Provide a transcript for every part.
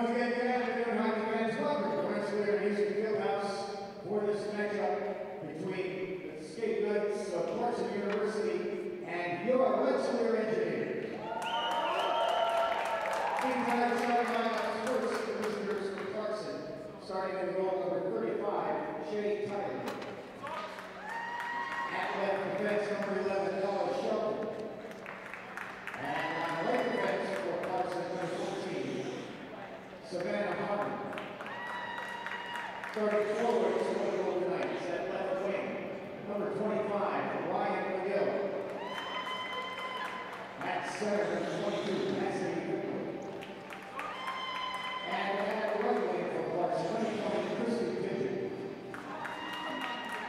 Once again, good afternoon, hockey fans. Welcome to Wrestler Music Fieldhouse for this matchup between the skate knights of Clarkson University and your Wrestler engineers. Team tonight starting lineups first, the visitors from Clarkson, starting in goal number 35, Shea Tyler. At left defense, number 11, Ella Shelton. And on the right defense for Clarkson, number 14, Savannah Harden. Starting forward, for the Golden Knights at left wing, number 25, Ryan McGill. At center, number 22, Cassidy Cooper. And at the right wing for Clarkson, number 20, Christy Pigeon.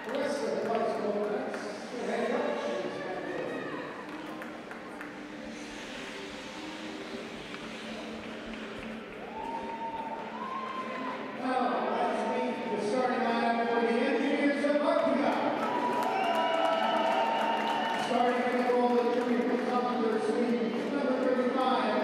The rest of the Clarkson Golden Knights, their head coach is back there. Now, let's meet the starting lineup for the engineers of RPI. Starting in the goal, the junior number 35,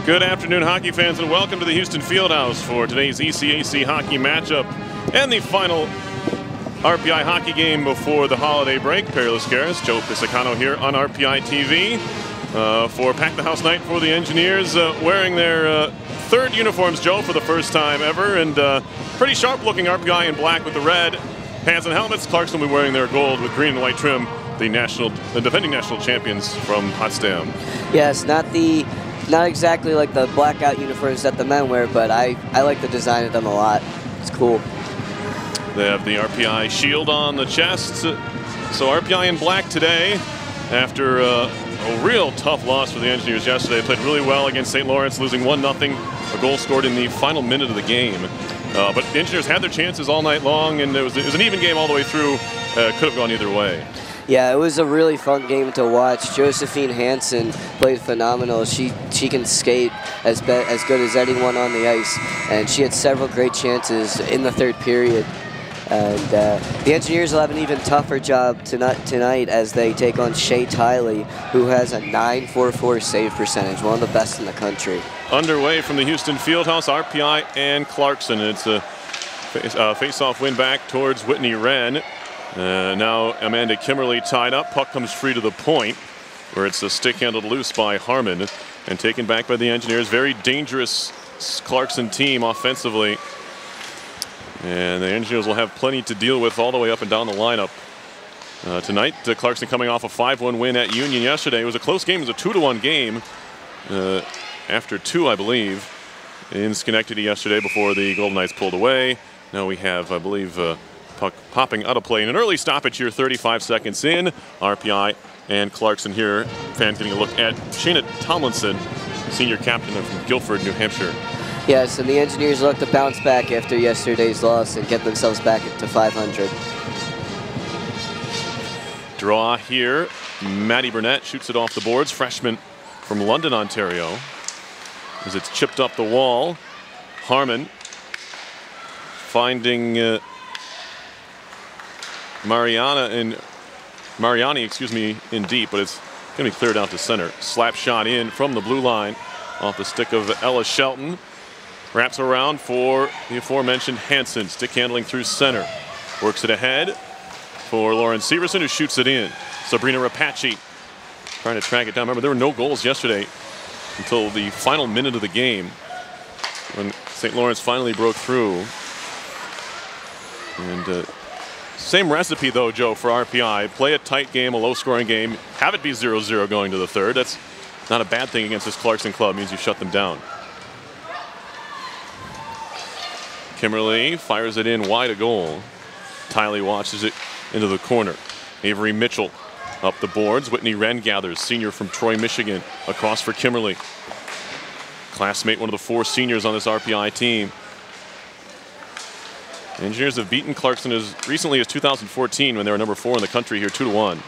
Good afternoon, hockey fans, and welcome to the Houston Fieldhouse for today's ECAC hockey matchup and the final RPI hockey game before the holiday break. Perry Lascaris, Joe Pisacano here on RPI TV for Pack the House night for the Engineers, wearing their third uniforms, Joe, for the first time ever, and pretty sharp-looking RPI in black with the red pants and helmets. Clarkson will be wearing their gold with green and white trim, the defending national champions from Potsdam. Yes, not exactly like the blackout uniforms that the men wear, but I like the design of them a lot. It's cool. They have the RPI shield on the chest. So RPI in black today after a real tough loss for the Engineers yesterday. They played really well against St. Lawrence, losing 1-0. A goal scored in the final minute of the game. But the Engineers had their chances all night long, and it was an even game all the way through. Could have gone either way. Yeah, it was a really fun game to watch. Josephine Hansen played phenomenal. She can skate as good as anyone on the ice, and she had several great chances in the third period. And the Engineers will have an even tougher job tonight as they take on Shea Tiley, who has a .944 save percentage, one of the best in the country. Underway from the Houston Fieldhouse, RPI and Clarkson. It's a face-off win back towards Whitney Wren. Now Amanda Kimmerly tied up. Puck comes free to the point, where it's a stick handled loose by Harmon and taken back by the Engineers. Very dangerous Clarkson team offensively. And the Engineers will have plenty to deal with all the way up and down the lineup. Tonight, Clarkson coming off a 5-1 win at Union yesterday. It was a close game. It was a 2-1 game after 2, I believe, in Schenectady yesterday before the Golden Knights pulled away. Now we have, I believe, puck popping out of play in an early stoppage here, 35 seconds in. RPI and Clarkson here. Fans getting a look at Shayna Tomlinson, senior captain from Guilford, New Hampshire. Yes, and the Engineers look to bounce back after yesterday's loss and get themselves back to 500. Draw here. Maddie Burnett shoots it off the boards. Freshman from London, Ontario. As it's chipped up the wall. Harmon finding Mariani, in deep, but it's going to be cleared out to center. Slap shot in from the blue line off the stick of Ella Shelton. Wraps around for the aforementioned Hansen. Stick handling through center. Works it ahead for Lauren Severson, who shoots it in. Sabrina Rapace trying to track it down. Remember, there were no goals yesterday until the final minute of the game when St. Lawrence finally broke through. And same recipe, though, Joe, for RPI. Play a tight game, a low-scoring game. Have it be 0-0 going to the third. That's not a bad thing against this Clarkson club. It means you shut them down. Kimmerly fires it in wide of goal. Tiley watches it into the corner. Avery Mitchell up the boards. Whitney Wren gathers, senior from Troy, Michigan, across for Kimmerly. Classmate, one of the 4 seniors on this RPI team. Engineers have beaten Clarkson as recently as 2014 when they were number 4 in the country here, 2-1.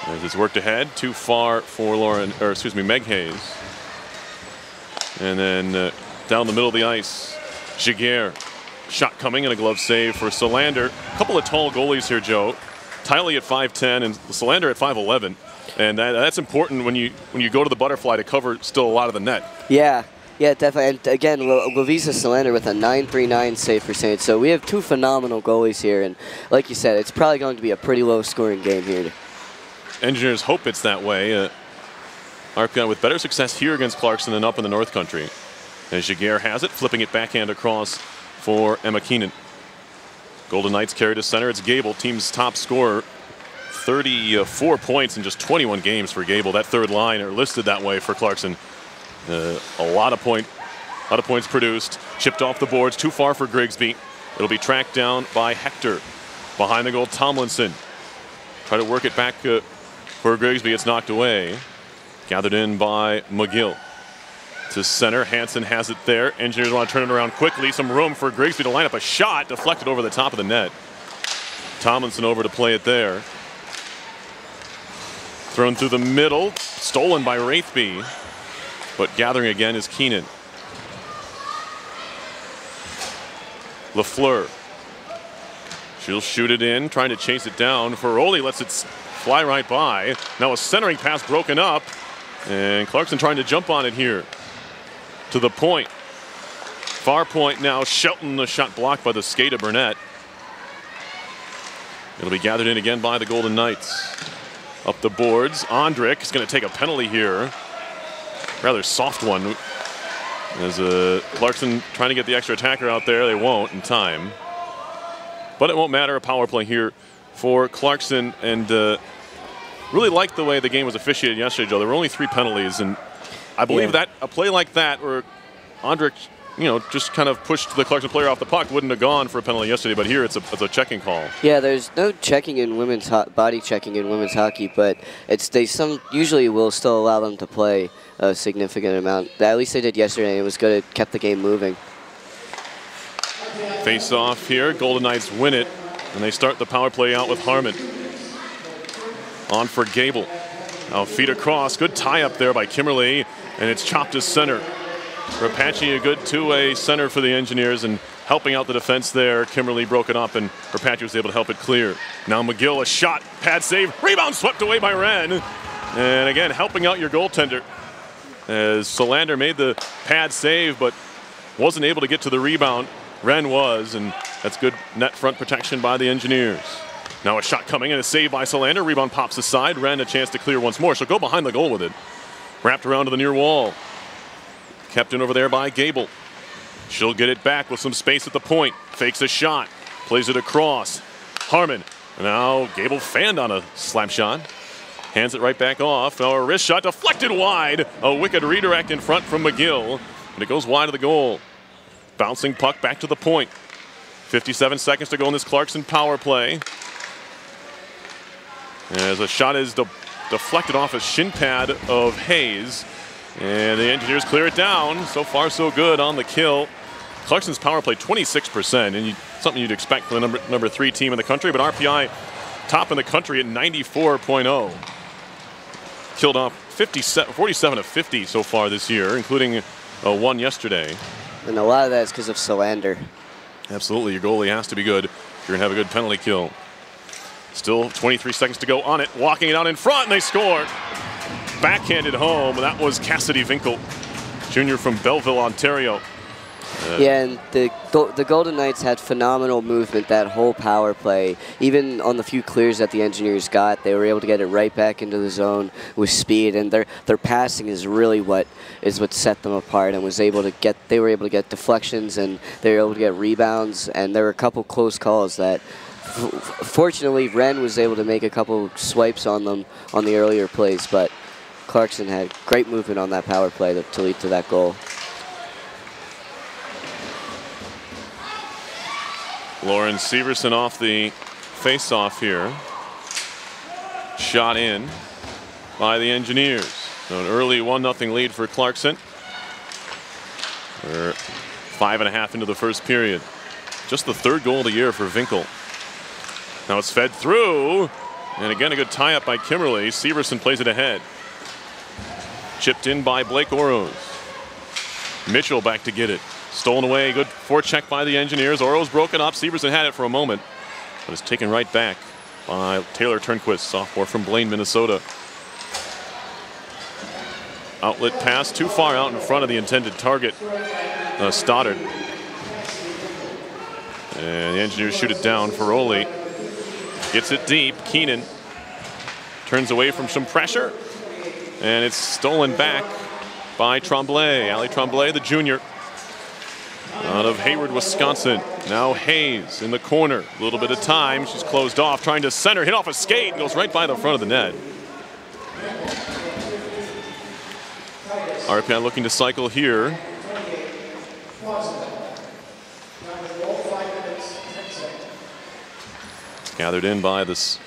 As it's worked ahead, too far for Meg Hayes. And then down the middle of the ice, Giguère. Shot coming and a glove save for Solander. A couple of tall goalies here, Joe. Tiley at 5'10" and Solander at 5'11". And that's important when you go to the butterfly to cover still a lot of the net. Yeah, definitely. And again, Lovisa Solander with a .939 save percentage. So we have 2 phenomenal goalies here. And like you said, it's probably going to be a pretty low-scoring game here. Engineers hope it's that way. RPI with better success here against Clarkson than up in the North Country. As Giguère has it, flipping it backhand across for Emma Keenan. Golden Knights carry to center. It's Gable, team's top scorer. 34 points in just 21 games for Gable. That third line are listed that way for Clarkson. A lot of points produced. Chipped off the boards, too far for Grigsby. It'll be tracked down by Hector. Behind the goal, Tomlinson. Try to work it back for Grigsby. It's knocked away. Gathered in by McGill. To center, Hansen has it there. Engineers want to turn it around quickly. Some room for Grigsby to line up a shot, deflected over the top of the net. Tomlinson over to play it there. Thrown through the middle, stolen by Wraithby. But gathering again is Keenan. Lafleur. She'll shoot it in, trying to chase it down. Ferroli lets it fly right by. Now a centering pass broken up. And Clarkson trying to jump on it here. To the point. Far point now. Shelton, the shot blocked by the skate of Burnett. It'll be gathered in again by the Golden Knights. Up the boards. Ondrick is going to take a penalty here. Rather soft one. As Clarkson trying to get the extra attacker out there. They won't in time. But it won't matter. A power play here for Clarkson. And really liked the way the game was officiated yesterday, Joe. There were only 3 penalties. And I believe that a play like that where Ondrick, you know, just kind of pushed the Clarkson player off the puck wouldn't have gone for a penalty yesterday, but here it's a checking call. Yeah, there's no checking in women's body checking in women's hockey, but usually will still allow them to play a significant amount. At least they did yesterday. It was good. It kept the game moving. Face off here. Golden Knights win it, and they start the power play out with Harmon. On for Gable. Now feet across. Good tie up there by Kimberly, and it's chopped to center. Rapace, a good two-way center for the Engineers, and helping out the defense there. Kimberly broke it up, and Rapace was able to help it clear. Now McGill, a shot, pad save, rebound swept away by Wren. And again, helping out your goaltender. As Solander made the pad save, but wasn't able to get to the rebound. Wren was, and that's good net front protection by the Engineers. Now a shot coming and a save by Solander. Rebound pops aside. Wren a chance to clear once more. She'll go behind the goal with it. Wrapped around to the near wall. Kept in over there by Gable. She'll get it back with some space at the point. Fakes a shot. Plays it across. Harmon. Now Gable fanned on a slap shot. Hands it right back off. Now a wrist shot deflected wide. A wicked redirect in front from McGill. And it goes wide of the goal. Bouncing puck back to the point. 57 seconds to go in this Clarkson power play. As a shot is deflected off a shin pad of Hayes. And the Engineers clear it down. So far, so good on the kill. Clarkson's power play 26%, and something you'd expect for the number 3 team in the country, but RPI top in the country at 94.0. Killed off 47 of 50 so far this year, including one yesterday. And a lot of that is because of Solander. Absolutely, your goalie has to be good if you're going to have a good penalty kill. Still 23 seconds to go on it. Walking it out in front, and they score. Backhanded home, and that was Cassidy Vinkel, junior from Belleville, Ontario. Yeah, and the Golden Knights had phenomenal movement that whole power play. Even on the few clears that the Engineers got, they were able to get it right back into the zone with speed, and their passing is really what set them apart, and they were able to get deflections, and they were able to get rebounds, and there were a couple close calls that fortunately Wren was able to make a couple swipes on them on the earlier plays, but Clarkson had great movement on that power play to lead to that goal. Lauren Severson off the face-off here. Shot in by the Engineers. So an early 1-0 lead for Clarkson. We're 5.5 into the first period. Just the 3rd goal of the year for Vinkel. Now it's fed through. And again, a good tie-up by Kimberly. Severson plays it ahead. Chipped in by Blake Oroz. Mitchell back to get it. Stolen away. Good forecheck by the Engineers. Oroz broken up. Severson had it for a moment, but it's taken right back by Taylor Turnquist, sophomore from Blaine, Minnesota. Outlet pass too far out in front of the intended target, Stoddard. And the Engineers shoot it down. Ferroli gets it deep. Keenan turns away from some pressure. And it's stolen back by Tremblay. Ali Tremblay, the junior, out of Hayward, Wisconsin. Now Hayes in the corner. A little bit of time. She's closed off, trying to center, hit off a skate, and goes right by the front of the net. RPI looking to cycle here. Gathered in by this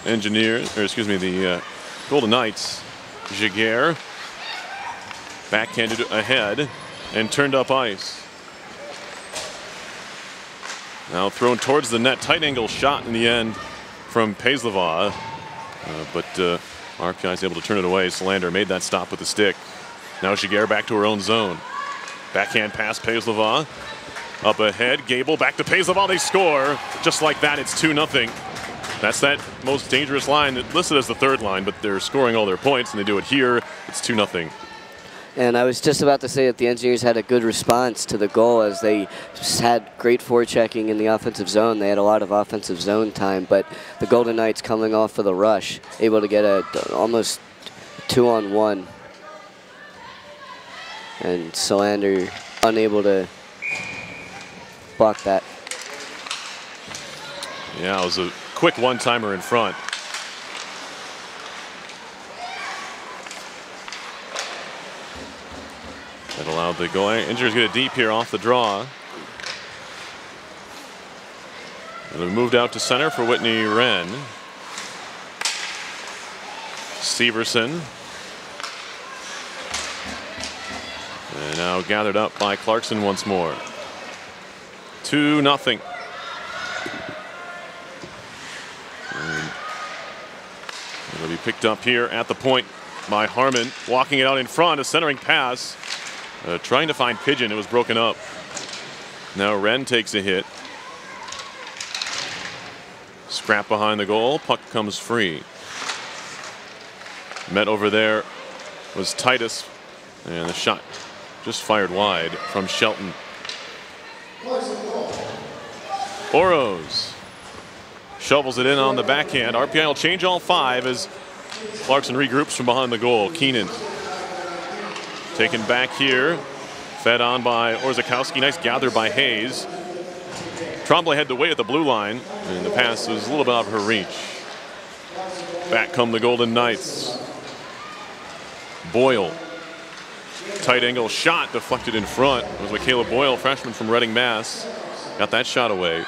Engineers, or excuse me, the Golden Knights. Giguère backhanded ahead and turned up ice. Now thrown towards the net. Tight angle shot in the end from Paislava, but RPI is able to turn it away. Solander made that stop with the stick. Now Giguère back to her own zone. Backhand pass, Paislava. Up ahead, Gable back to Paislava. They score. Just like that, it's 2-0. That's that most dangerous line listed as the third line, but they're scoring all their points, and they do it here. It's 2-0. And I was just about to say that the Engineers had a good response to the goal as they just had great forechecking in the offensive zone. They had a lot of offensive zone time, but the Golden Knights coming off of the rush, able to get a almost 2-on-1. And Solander unable to block that. Yeah, it was a quick one-timer in front. That allowed the goal. Engineers get it deep here off the draw. And we moved out to center for Whitney Wren. Severson. And now gathered up by Clarkson once more. 2-0. It'll be picked up here at the point by Harmon. Walking it out in front, a centering pass. Trying to find Pigeon, it was broken up. Now Wren takes a hit. Scrap behind the goal, puck comes free. Met over there was Titus, and the shot just fired wide from Shelton. Oroz shovels it in on the backhand. RPI will change all 5 as Clarkson regroups from behind the goal. Keenan taken back here, fed on by Orzakowski. Nice gather by Hayes. Tremblay had to wait at the blue line, and the pass was a little bit out of her reach. Back come the Golden Knights. Boyle. Tight angle shot deflected in front. It was Michaela Boyle, freshman from Reading, Mass. Got that shot away.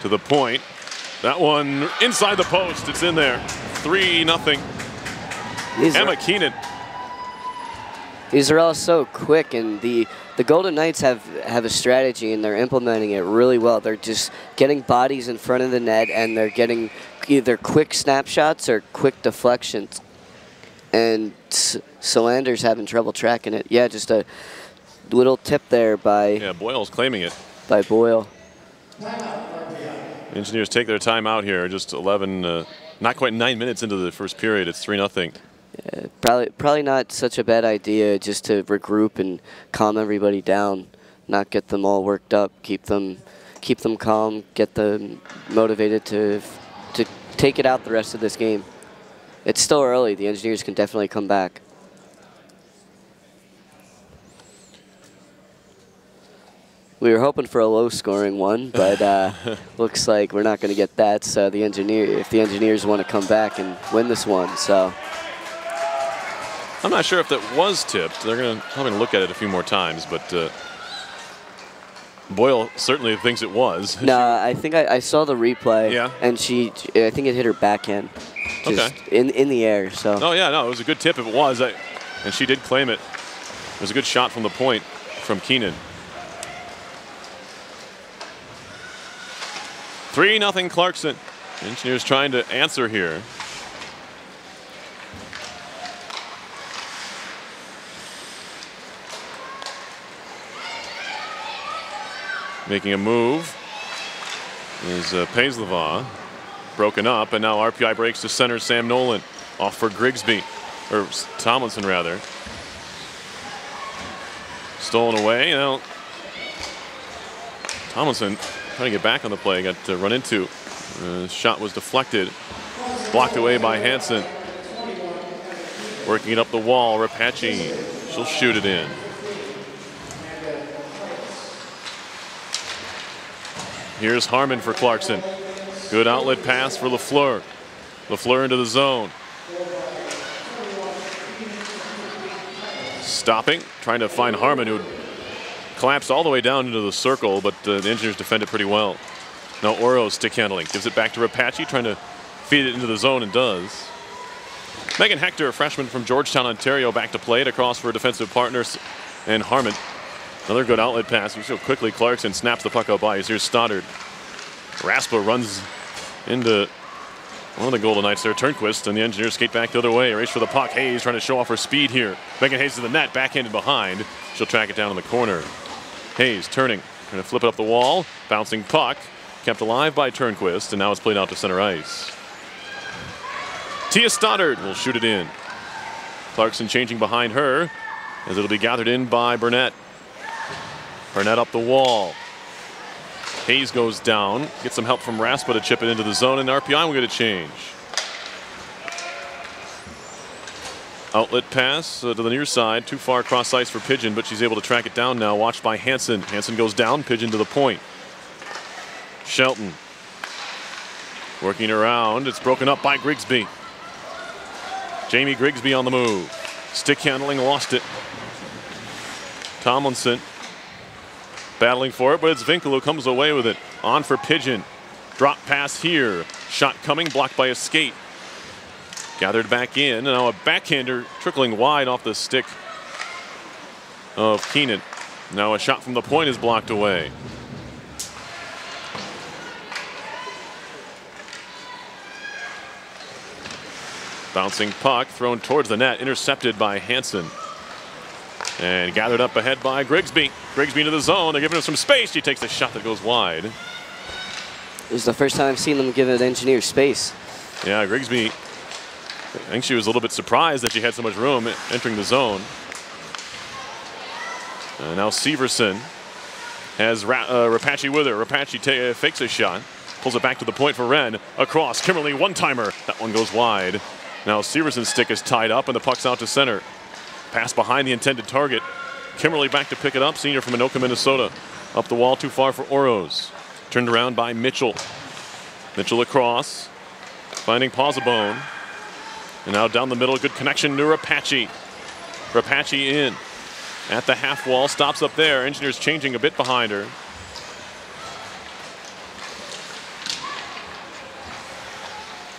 To the point. That one inside the post. It's in there. 3-0. Emma Keenan. These are all so quick, and the Golden Knights have a strategy, and they're implementing it really well. They're just getting bodies in front of the net, and they're getting either quick snapshots or quick deflections. And Solander's having trouble tracking it. Yeah, just a little tip there by... Yeah, Boyle's claiming it. By Boyle. Engineers take their time out here. Just 11, not quite 9 minutes into the first period. It's 3-0. Yeah, probably not such a bad idea just to regroup and calm everybody down, not get them all worked up, keep them calm, get them motivated to take it out the rest of this game. It's still early. The Engineers can definitely come back. We were hoping for a low-scoring one, but looks like we're not going to get that. So if the Engineers want to come back and win this one, so. I'm not sure if that was tipped. They're going to probably look at it a few more times, but Boyle certainly thinks it was. No, I think I saw the replay. Yeah. And I think it hit her backhand. Just okay. In the air. So. Oh yeah, no, it was a good tip if it was, and she did claim it. It was a good shot from the point from Keenan. 3-0 Clarkson. Engineers trying to answer here. Making a move is Paislava. Broken up, and now RPI breaks to center. Sam Nolan off for Grigsby, or Tomlinson rather. Stolen away. Now Tomlinson trying to get back on the play, got run into. Shot was deflected, blocked away by Hansen. Working it up the wall, Rapace. She'll shoot it in. Here's Harmon for Clarkson. Good outlet pass for Lafleur. Lafleur into the zone. Stopping, trying to find Harmon, who collapsed all the way down into the circle, but the Engineers defend it pretty well. Now Oro's stick handling. Gives it back to Rapace, trying to feed it into the zone, and does. Megan Hector, a freshman from Georgetown, Ontario, back to play it across for defensive partners. And Harmon. Another good outlet pass. You see how quickly Clarkson snaps the puck out by. Here's Stoddard. Raspa runs into one of the Golden Knights there, Turnquist, and the Engineers skate back the other way. Race for the puck. Hayes trying to show off her speed here. Megan Hayes to the net, backhanded behind. She'll track it down in the corner. Hayes turning, Trying to flip it up the wall. Bouncing puck. Kept alive by Turnquist, and now it's played out to center ice. Tia Stoddard will shoot it in. Clarkson changing behind her as it'll be gathered in by Burnett. Burnett up the wall. Hayes goes down. Gets some help from Raspa to chip it into the zone, and RPI will get a change. Outlet pass to the near side. Too far across ice for Pigeon, but she's able to track it down now. Watched by Hansen. Hansen goes down. Pigeon to the point. Shelton working around. It's broken up by Grigsby. Jamie Grigsby on the move. Stick handling, lost it. Tomlinson battling for it, but it's Winkel who comes away with it. On for Pigeon. Drop pass here. Shot coming, blocked by a skate. Gathered back in, and now a backhander trickling wide off the stick of Keenan. Now a shot from the point is blocked away. Bouncing puck thrown towards the net, intercepted by Hansen. And gathered up ahead by Grigsby. Grigsby into the zone. They're giving him some space. She takes a shot that goes wide. This is the first time I've seen them give an engineer space. Yeah, Grigsby, I think she was a little bit surprised that she had so much room entering the zone. And now Severson has Rapace with her. Rapace fakes a shot. Pulls it back to the point for Wren. Across. Kimberly, one-timer. That one goes wide. Now Severson's stick is tied up, and the puck's out to center. Pass behind the intended target. Kimberly back to pick it up. Senior from Anoka, Minnesota. Up the wall, too far for Oros. Turned around by Mitchell. Mitchell across. Finding Posabone. And now down the middle, good connection to Rapace. Rapace in. At the half wall, stops up there. Engineers changing a bit behind her.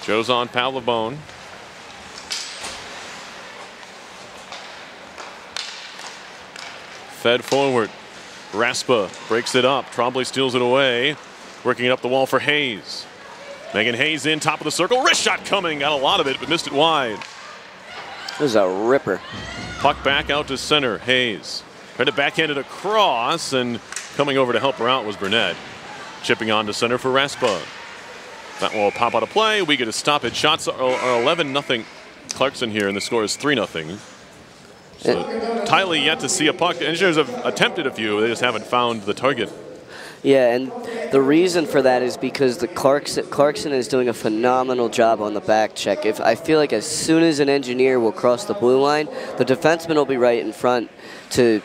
Joe's on Pavlovone. Fed forward. Raspa breaks it up. Trombley steals it away. Working it up the wall for Hayes. Megan Hayes in, top of the circle. Wrist shot coming. Got a lot of it, but missed it wide. This is a ripper. Puck back out to center. Hayes. Tried to backhand it across, and coming over to help her out was Burnett. Chipping on to center for Raspa. That will pop out of play. We get a stoppage. Shots are 11-0 Clarkson here, and the score is 3-0. So Tiley yet to see a puck. Engineers have attempted a few. They just haven't found the target. Yeah, and the reason for that is because the Clarkson is doing a phenomenal job on the back check. I feel like as soon as an engineer will cross the blue line, the defenseman will be right in front to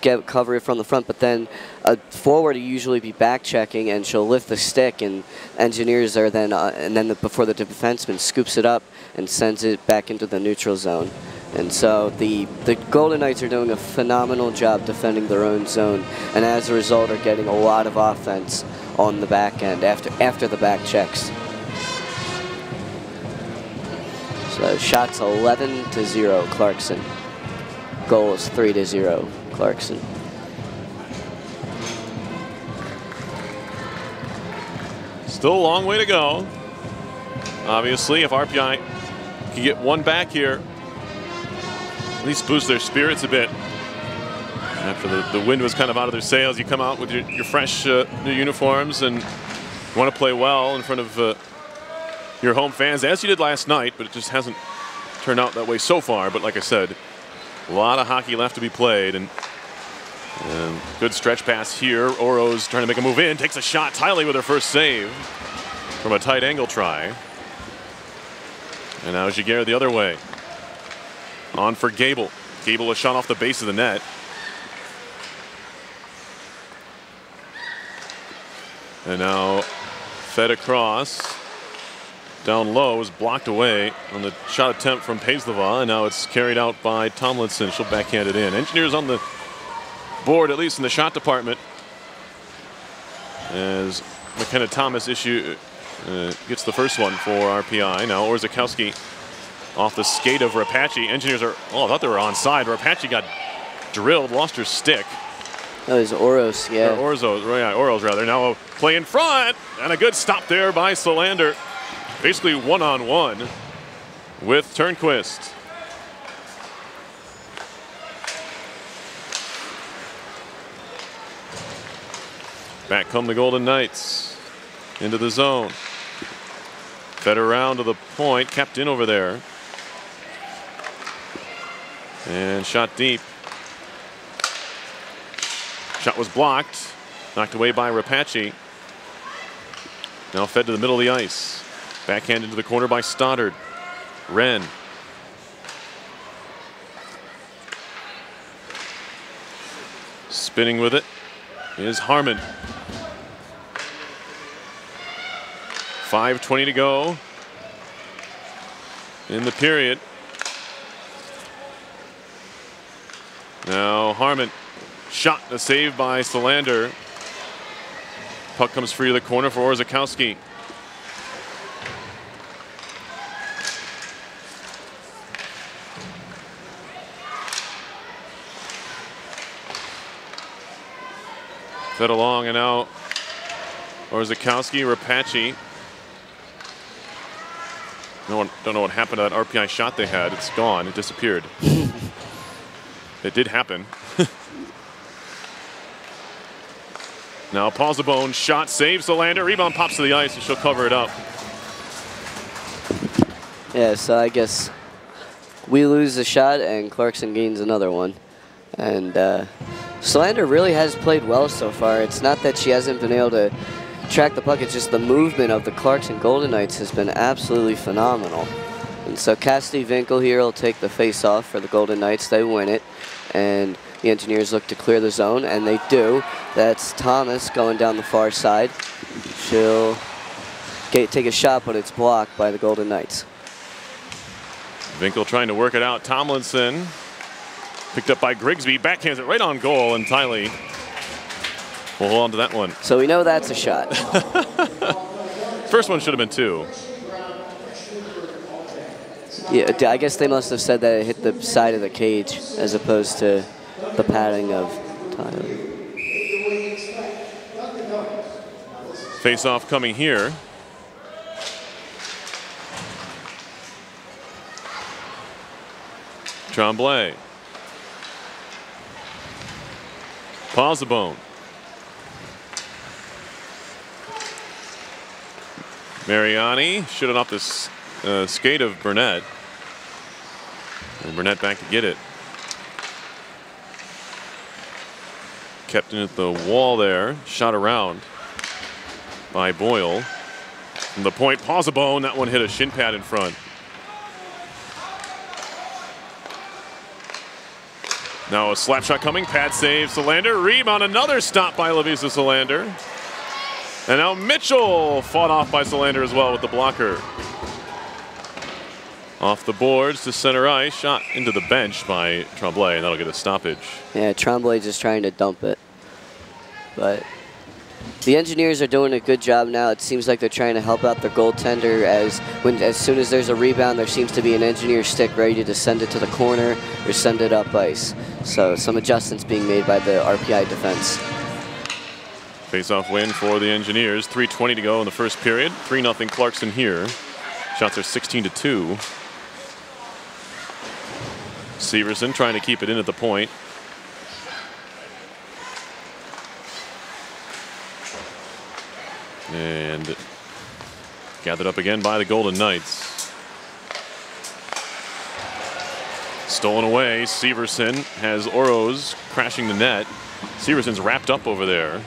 get cover from the front, but then a forward will usually be back checking, and she'll lift the stick, and engineers are then before the defenseman scoops it up and sends it back into the neutral zone. And so the Golden Knights are doing a phenomenal job defending their own zone, and as a result are getting a lot of offense on the back end after the back checks. So shots 11-0 Clarkson. Goals 3-0 Clarkson. Still a long way to go. Obviously, if RPI can get one back here, at least boost their spirits a bit. After the wind was kind of out of their sails, you come out with your fresh new uniforms and you want to play well in front of your home fans, as you did last night, but it just hasn't turned out that way so far. But like I said, a lot of hockey left to be played, and good stretch pass here. Oros trying to make a move in, takes a shot. Tiley with her first save from a tight angle try. And now Giguère the other way. On for Gable. Gable a shot off the base of the net. And now fed across. Down low, is blocked away on the shot attempt from Paislava, and now it's carried out by Tomlinson. She'll backhand it in. Engineers on the board, at least in the shot department, as McKenna Thomas gets the first one for RPI. Now Orzakowski off the skate of Rapace. Engineers are, I thought they were onside. Rapace got drilled, lost her stick. That was Oros, yeah. Oros rather. Now a play in front, and a good stop there by Solander. Basically one-on-one with Turnquist. Back come the Golden Knights into the zone. Fed around to the point, kept in over there. And shot deep. Shot was blocked. Knocked away by Rapace. Now fed to the middle of the ice. Backhand into the corner by Stoddard. Wren. Spinning with it is Harmon. 5:20 to go in the period. Now Harmon. Shot, a save by Solander. Puck comes free to the corner for Orzechowski. Fed along, and now Orzechowski, Rapace. Don't know what happened to that RPI shot they had. It's gone. It disappeared. It did happen. Now Paulsabone, shot, saves Solander, rebound pops to the ice, and she'll cover it up. Yeah, so I guess we lose a shot and Clarkson gains another one. And Solander really has played well so far. It's not that she hasn't been able to track the puck, it's just the movement of the Clarkson Golden Knights has been absolutely phenomenal. And so Cassidy Winkle here will take the face-off for the Golden Knights. They win it. And the Engineers look to clear the zone, and they do. That's Thomas going down the far side. She'll take a shot, but it's blocked by the Golden Knights. Winkle trying to work it out. Tomlinson picked up by Grigsby, backhands it right on goal, and Tiley will hold on to that one. So we know that's a shot. First one should have been two. Yeah, I guess they must have said that it hit the side of the cage as opposed to the padding of Tyler. Face-off coming here. Tremblay. Paulsabone. Mariani shooting off this skate of Burnett. And Burnett back to get it. Kept in at the wall there. Shot around by Boyle. From the point, Paulsabone. That one hit a shin pad in front. Now a slap shot coming. Pad save. Solander. Rebound. Another stop by Lavisa Solander. And now Mitchell fought off by Solander as well with the blocker. Off the boards to center ice. Shot into the bench by Tremblay, and that'll get a stoppage. Yeah, Tremblay just trying to dump it. But the Engineers are doing a good job now. It seems like they're trying to help out their goaltender as soon as there's a rebound, there seems to be an Engineer stick ready to send it to the corner or send it up ice. So some adjustments being made by the RPI defense. Face-off win for the Engineers. 3:20 to go in the first period. 3-0 Clarkson here. Shots are 16-2. Severson trying to keep it in at the point. And gathered up again by the Golden Knights. Stolen away. Severson has Oroz crashing the net. Severson's wrapped up over there.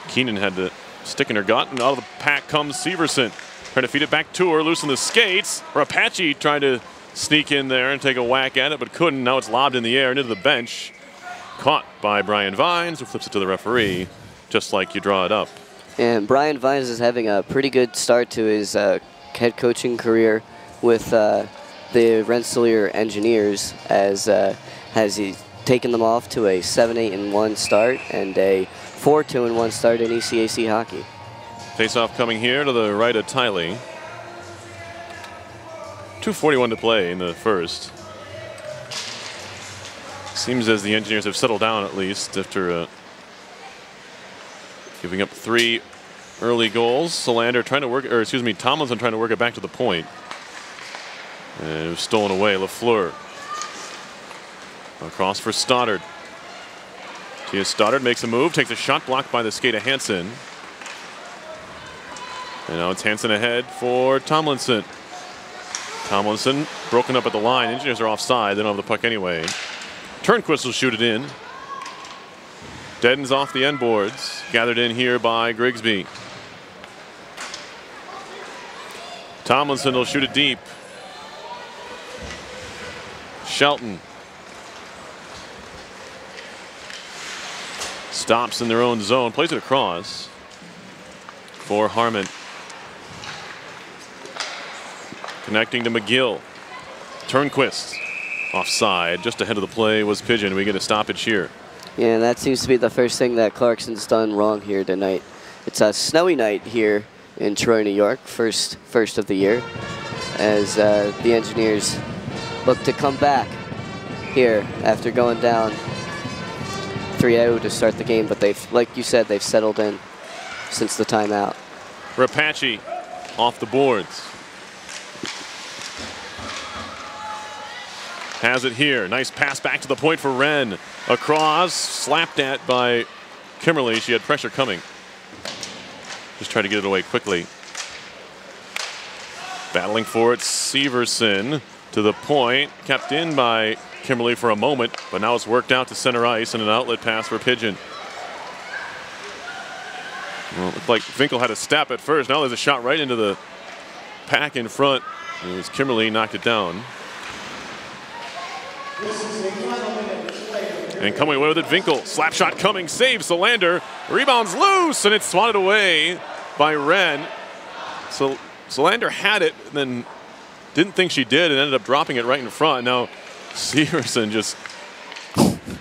Keenan had the stick in her gut, and out of the pack comes Severson. Trying to feed it back to her, loosen the skates. Rapace tried to sneak in there and take a whack at it, but couldn't. Now it's lobbed in the air and into the bench. Caught by Brian Vines, who flips it to the referee, just like you draw it up. And Brian Vines is having a pretty good start to his head coaching career with the Rensselaer Engineers, as has he taken them off to a 7-8-1 start and a 4-2-1 start in ECAC hockey. Face-off coming here to the right of Tiley. 2:41 to play in the first. Seems as the Engineers have settled down at least after giving up 3 early goals. Solander trying to work, or excuse me, Tomlinson trying to work it back to the point. And it was stolen away. Lafleur across for Stoddard. Tia Stoddard makes a move, takes a shot blocked by the skate of Hansen. And now it's Hansen ahead for Tomlinson. Tomlinson broken up at the line. Engineers are offside. They don't have the puck anyway. Turnquist will shoot it in. Deadens off the end boards. Gathered in here by Grigsby. Tomlinson will shoot it deep. Shelton. Stops in their own zone. Plays it across for Harmon. Connecting to McGill. Turnquist offside. Just ahead of the play was Pigeon. We get a stoppage here. Yeah, and that seems to be the first thing that Clarkson's done wrong here tonight. It's a snowy night here in Troy, New York. First of the year, as the Engineers look to come back here after going down 3-0 to start the game. But they've, like you said, they've settled in since the timeout. Rapace off the boards. Has it here. Nice pass back to the point for Wren. Across, slapped at by Kimberly. She had pressure coming. Just tried to get it away quickly. Battling for it, Severson to the point. Kept in by Kimberly for a moment, but now it's worked out to center ice and an outlet pass for Pigeon. Well, it looked like Finkel had a step at first. Now there's a shot right into the pack in front. It was Kimberly knocked it down. And coming away with it, Finkel. Slap shot coming, saves Solander. Rebounds loose, and it's swatted away by Wren. So Solander had it, then didn't think she did, and ended up dropping it right in front. Now Severson just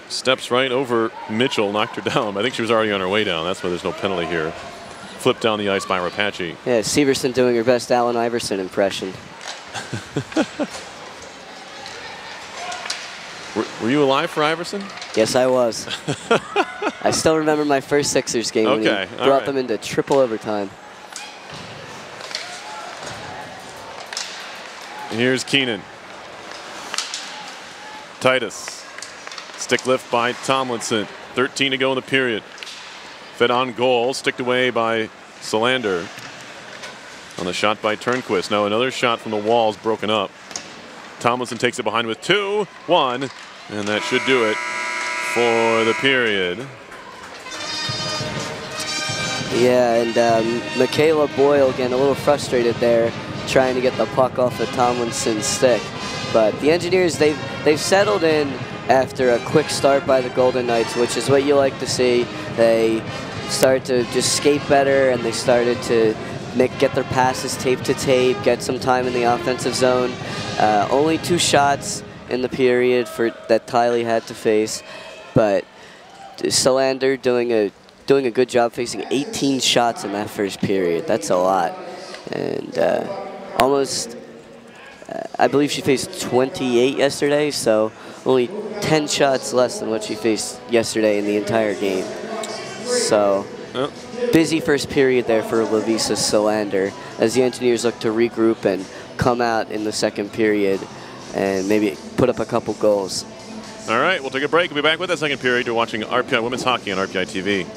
steps right over Mitchell, knocked her down. I think she was already on her way down. That's why there's no penalty here. Flipped down the ice by Rapace. Yeah, Severson doing her best Allen Iverson impression. Were you alive for Iverson? Yes, I was. I still remember my first Sixers game when he brought them into triple overtime. Here's Keenan. Titus. Stick lift by Tomlinson. 13 to go in the period. Fed on goal. Sticked away by Solander. On the shot by Turnquist. Now another shot from the walls broken up. Tomlinson takes it behind with 2-1. And that should do it for the period. Yeah, and Michaela Boyle getting a little frustrated there, trying to get the puck off of Tomlinson's stick. But the Engineers, they've settled in after a quick start by the Golden Knights, which is what you like to see. They started to just skate better, and they started to get their passes tape to tape, get some time in the offensive zone. Only 2 shots in the period that Tiley had to face, but Solander doing a good job facing 18 shots in that first period. That's a lot, and almost I believe she faced 28 yesterday, so only 10 shots less than what she faced yesterday in the entire game. So busy first period there for Lovisa Solander as the Engineers look to regroup and come out in the second period and maybe put up a couple goals. All right, we'll take a break. We'll be back with that second period. You're watching RPI Women's Hockey on RPI TV.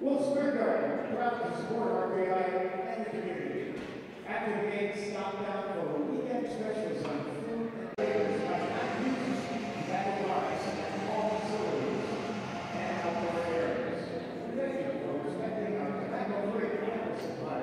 Proud to support RPI and the community. After the game, stop down for weekend specials on food and flavors like tobacco bars and all facilities and outdoor areas. Thank you for respecting our tobacco-free water supply.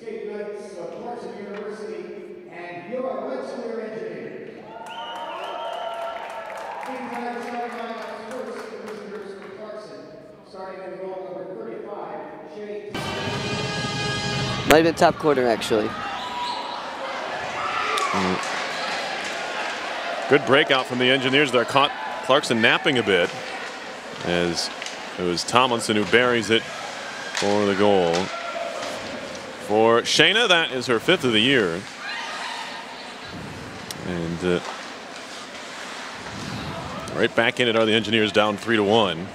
skate goods of Clarkson University, and your Rensselaer engineer. Team time starting lineups first, the visitors for Clarkson, starting in goal number 35, Shane. Might have been top corner, actually. Good breakout from the engineers there. Caught Clarkson napping a bit as it was Tomlinson who buries it for the goal. For Shayna, that is her 5th of the year. And right back in it are the engineers, down 3-1.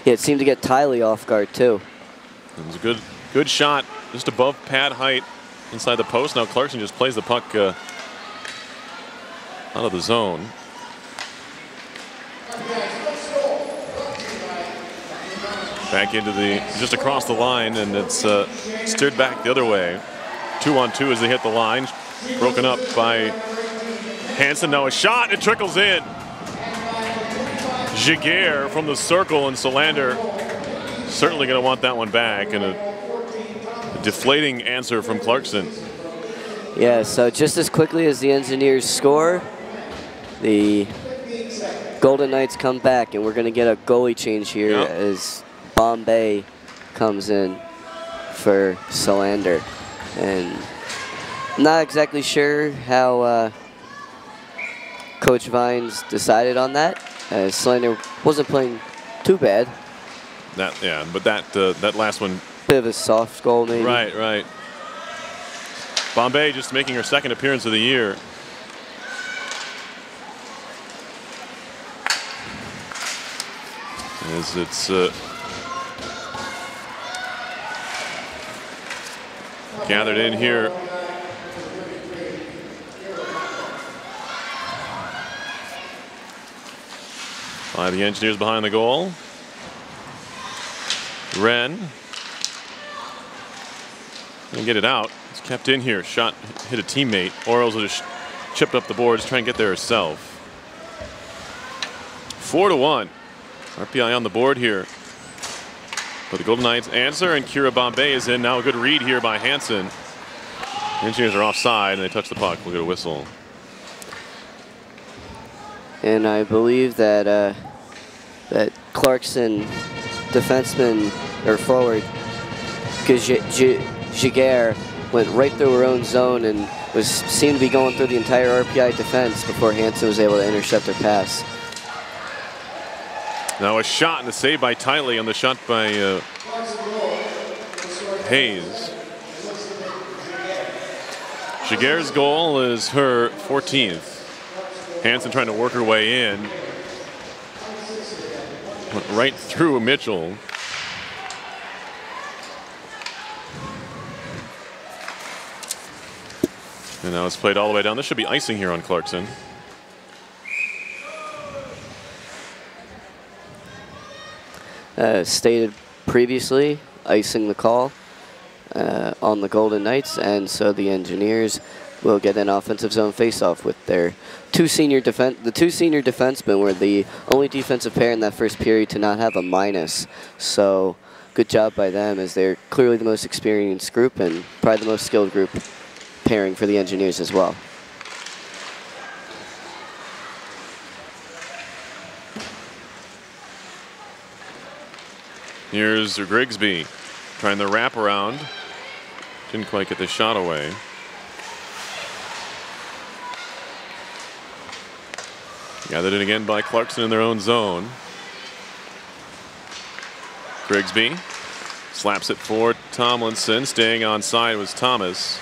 Yeah, it seemed to get Tiley off guard, too. It was a good shot just above pad height inside the post. Now Clarkson just plays the puck out of the zone. Back into just across the line, and it's steered back the other way. 2-on-2 as they hit the line. Broken up by Hansen. Now a shot, it trickles in. Giguère from the circle, and Solander certainly going to want that one back, and a deflating answer from Clarkson. Yeah, so just as quickly as the engineers score, the Golden Knights come back, and we're going to get a goalie change here as Bombay comes in for Solander. And not exactly sure how Coach Vines decided on that. Solander wasn't playing too bad. But that last one, bit of a soft goal, maybe. Right. Bombay just making her 2nd appearance of the year. As it's gathered in here. By the engineers behind the goal. Wren. Gonna get it out. It's kept in here. Shot hit a teammate. Orals will just chipped up the boards, try and get there herself. 4-1. RPI on the board here. But the Golden Knights answer, and Kira Bombay is in. Now a good read here by Hansen. The engineers are offside, and they touch the puck. We'll get a whistle. And I believe that that Clarkson defenseman or forward, Giguère, went right through her own zone and seemed to be going through the entire RPI defense before Hansen was able to intercept her pass. Now a shot and a save by Tiley on the shot by Hayes. Giguère's goal is her 14th. Hansen trying to work her way in. Went right through Mitchell. And now it's played all the way down. This should be icing here on Clarkson. Stated previously, icing the call on the Golden Knights, and so the engineers will get an offensive zone faceoff with their two senior defensemen were the only defensive pair in that first period to not have a minus. So good job by them, as they're clearly the most experienced group and probably the most skilled group pairing for the engineers as well. Here's Grigsby trying the wraparound. Didn't quite get the shot away. Gathered in again by Clarkson in their own zone. Grigsby slaps it for Tomlinson. Staying on side was Thomas.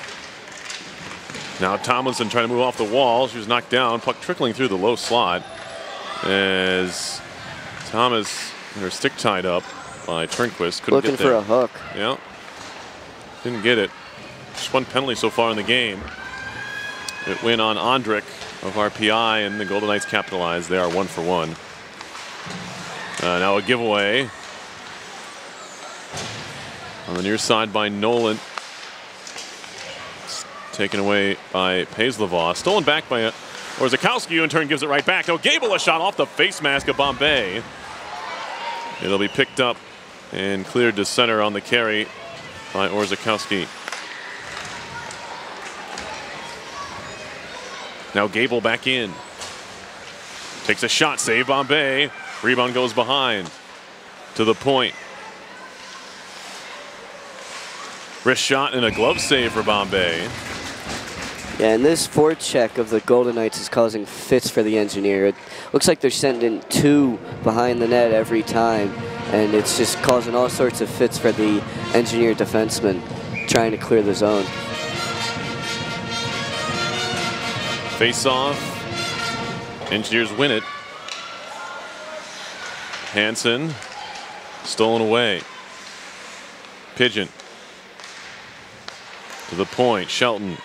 Now Tomlinson trying to move off the wall. She was knocked down. Puck trickling through the low slot as Thomas had her stick tied up by Turnquist. Couldn't looking get there. For a hook. Yeah. Didn't get it. Just one penalty so far in the game. It went on Ondrick of RPI, and the Golden Knights capitalized. They are 1 for 1. Now a giveaway on the near side by Nolan. It's taken away by Paislavoss. Stolen back by Zakowski, who in turn gives it right back. Now Gable, a shot off the face mask of Bombay. It'll be picked up and cleared to center on the carry by Orzechowski. Now Gable back in. Takes a shot, save Bombay. Rebound goes behind. To the point. Wrist shot and a glove save for Bombay. Yeah, and this forecheck of the Golden Knights is causing fits for the Engineer. It looks like they're sending 2 behind the net every time, and it's just causing all sorts of fits for the Engineer defenseman trying to clear the zone. Face off. Engineers win it. Hansen stolen away. Pigeon to the point. Shelton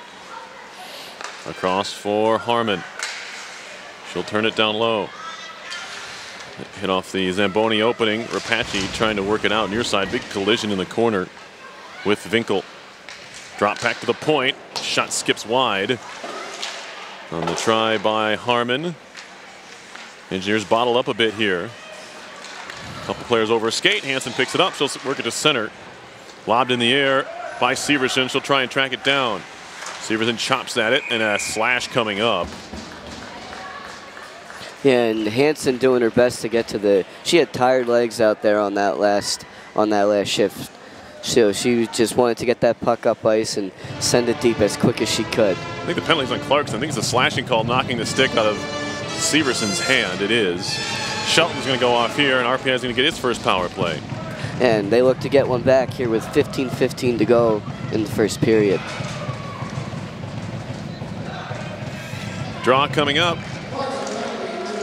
across for Harmon. She'll turn it down low. Hit off the Zamboni opening. Rapace trying to work it out near side. Big collision in the corner with Winkel. Drop back to the point. Shot skips wide. On the try by Harmon. Engineers bottle up a bit here. Couple players over a skate. Hansen picks it up. She'll work it to center. Lobbed in the air by Severson. She'll try and track it down. Severson chops at it, and a slash coming up. Yeah, and Hansen doing her best to get to the. She had tired legs out there on that last shift. So she just wanted to get that puck up ice and send it deep as quick as she could. I think the penalty's on Clarkson. I think it's a slashing call, knocking the stick out of Severson's hand. It is. Shelton's going to go off here, and RPI is going to get its first power play. And they look to get one back here with 15:15 to go in the first period. Draw coming up.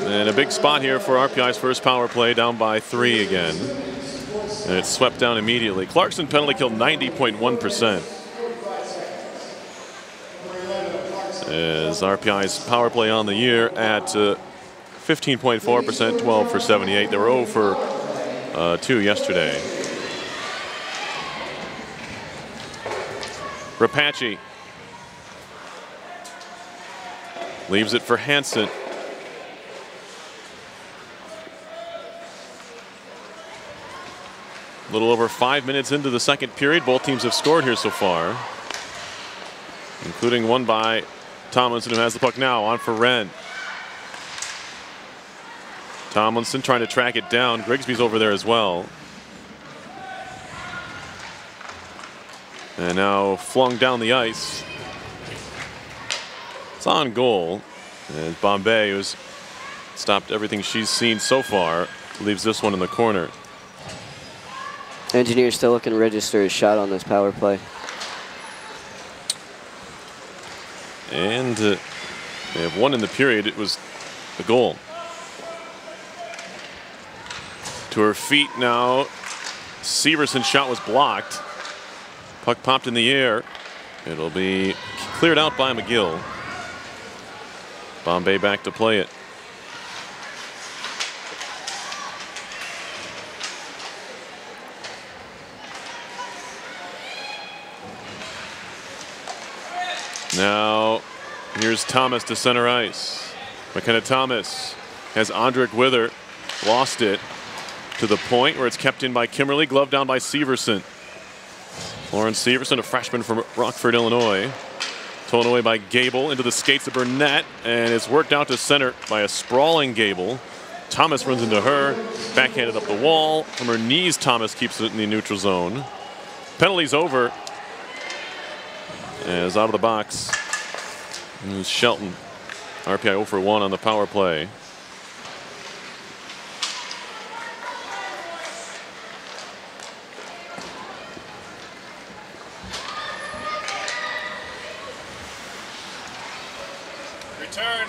And a big spot here for RPI's first power play, down by 3 again. And it's swept down immediately. Clarkson penalty kill 90.1%. As RPI's power play on the year at 15.4%, 12 for 78. They were 0 for 2 yesterday. Rapace leaves it for Hansen. A little over 5 minutes into the second period. Both teams have scored here so far, including one by Tomlinson, who has the puck now. On for Wren. Tomlinson trying to track it down. Grigsby's over there as well. And now flung down the ice. It's on goal. And Bombay, who's stopped everything she's seen so far, leaves this one in the corner. Engineers still looking to register a shot on this power play. And they have one in the period. It was a goal. To her feet now. Severson's shot was blocked. Puck popped in the air. It'll be cleared out by McGill. Bombay back to play it. Now, here's Thomas to center ice. McKenna Thomas has Andrick with her. Lost it to the point where it's kept in by Kimberly. Glove down by Severson. Lauren Severson, a freshman from Rockford, Illinois. Thrown away by Gable into the skates of Burnett. And it's worked out to center by a sprawling Gable. Thomas runs into her. Backhanded up the wall. From her knees, Thomas keeps it in the neutral zone. Penalty's over. As out of the box is Shelton. RPI 0 for 1 on the power play. Return.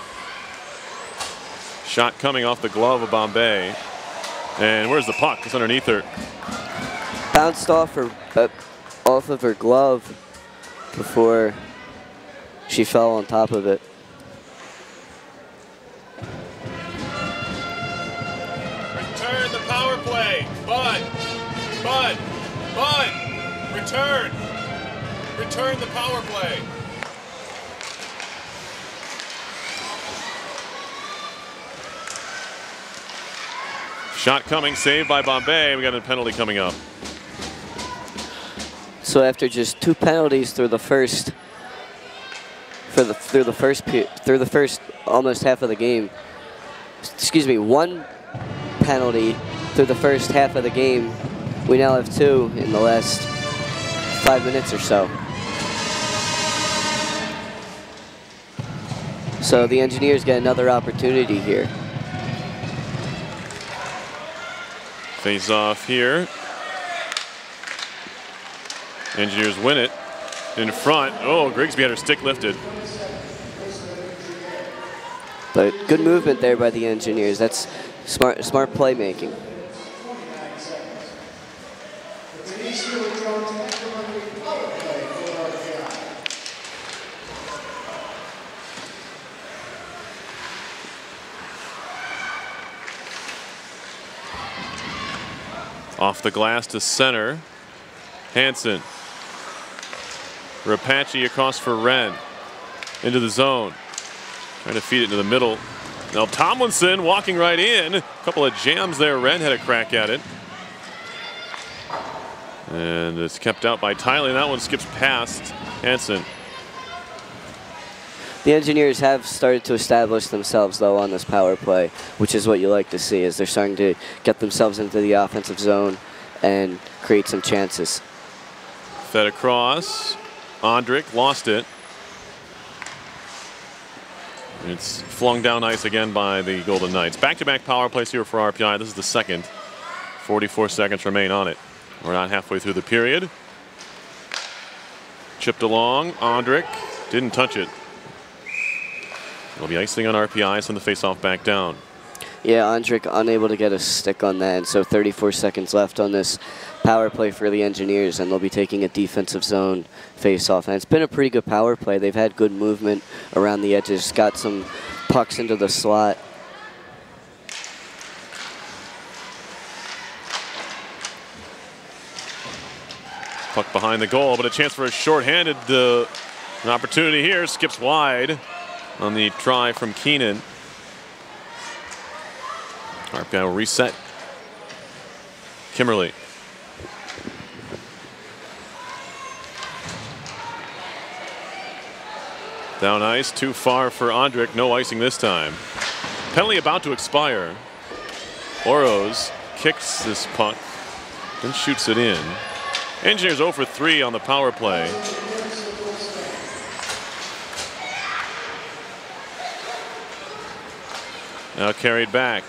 Shot coming off the glove of Bombay. And where's the puck? It's underneath her. Bounced off of her glove before she fell on top of it. Return the power play. Bud. Return. Return the power play. Shot coming, saved by Bombay. We got a penalty coming up. So after just 2 penalties through the first almost half of the game, excuse me, 1 penalty through the first half of the game, we now have 2 in the last 5 minutes or so. So the Engineers get another opportunity here. Face off here. Engineers win it. In front. Oh, Grigsby had her stick lifted. But good movement there by the Engineers. That's smart playmaking. Off the glass to center. Hansen. Rapace across for Wren. Into the zone. Trying to feed it into the middle. Now Tomlinson walking right in. A couple of jams there. Wren had a crack at it. And it's kept out by Tiley. And that one skips past Hansen. The Engineers have started to establish themselves, though, on this power play, which is what you like to see, as they're starting to get themselves into the offensive zone and create some chances. Fed across. Ondrick lost it. It's flung down ice again by the Golden Knights. Back-to-back power plays here for RPI. This is the second. 44 seconds remain on it. We're not halfway through the period. Chipped along. Ondrick didn't touch it. It'll be icing on RPI, send the face-off back down. Yeah, Ondrick unable to get a stick on that, and so 34 seconds left on this power play for the Engineers, and they'll be taking a defensive zone face-off. And it's been a pretty good power play. They've had good movement around the edges, got some pucks into the slot. Puck behind the goal, but a chance for a shorthanded an opportunity here. Skips wide on the try from Keenan. RPI will reset. Kimberly. Down ice, too far for Ondrick. No icing this time. Penalty about to expire. Oroz kicks this puck, then shoots it in. Engineers 0 for 3 on the power play. Now carried back.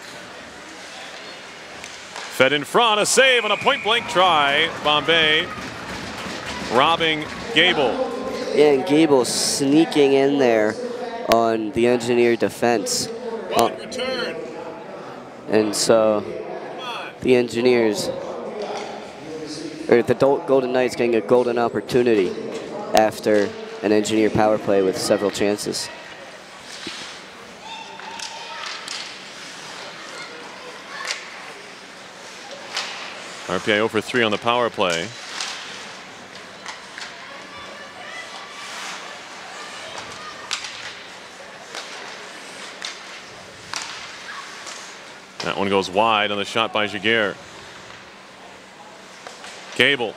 Fed in front, a save on a point-blank try. Bombay robbing Gable. Yeah, and Gable sneaking in there on the Engineer defense. And so the Engineers, or the Golden Knights, getting a golden opportunity after an Engineer power play with several chances. RPI 0 for 3 on the power play. That one goes wide on the shot by Jaguar. Gable.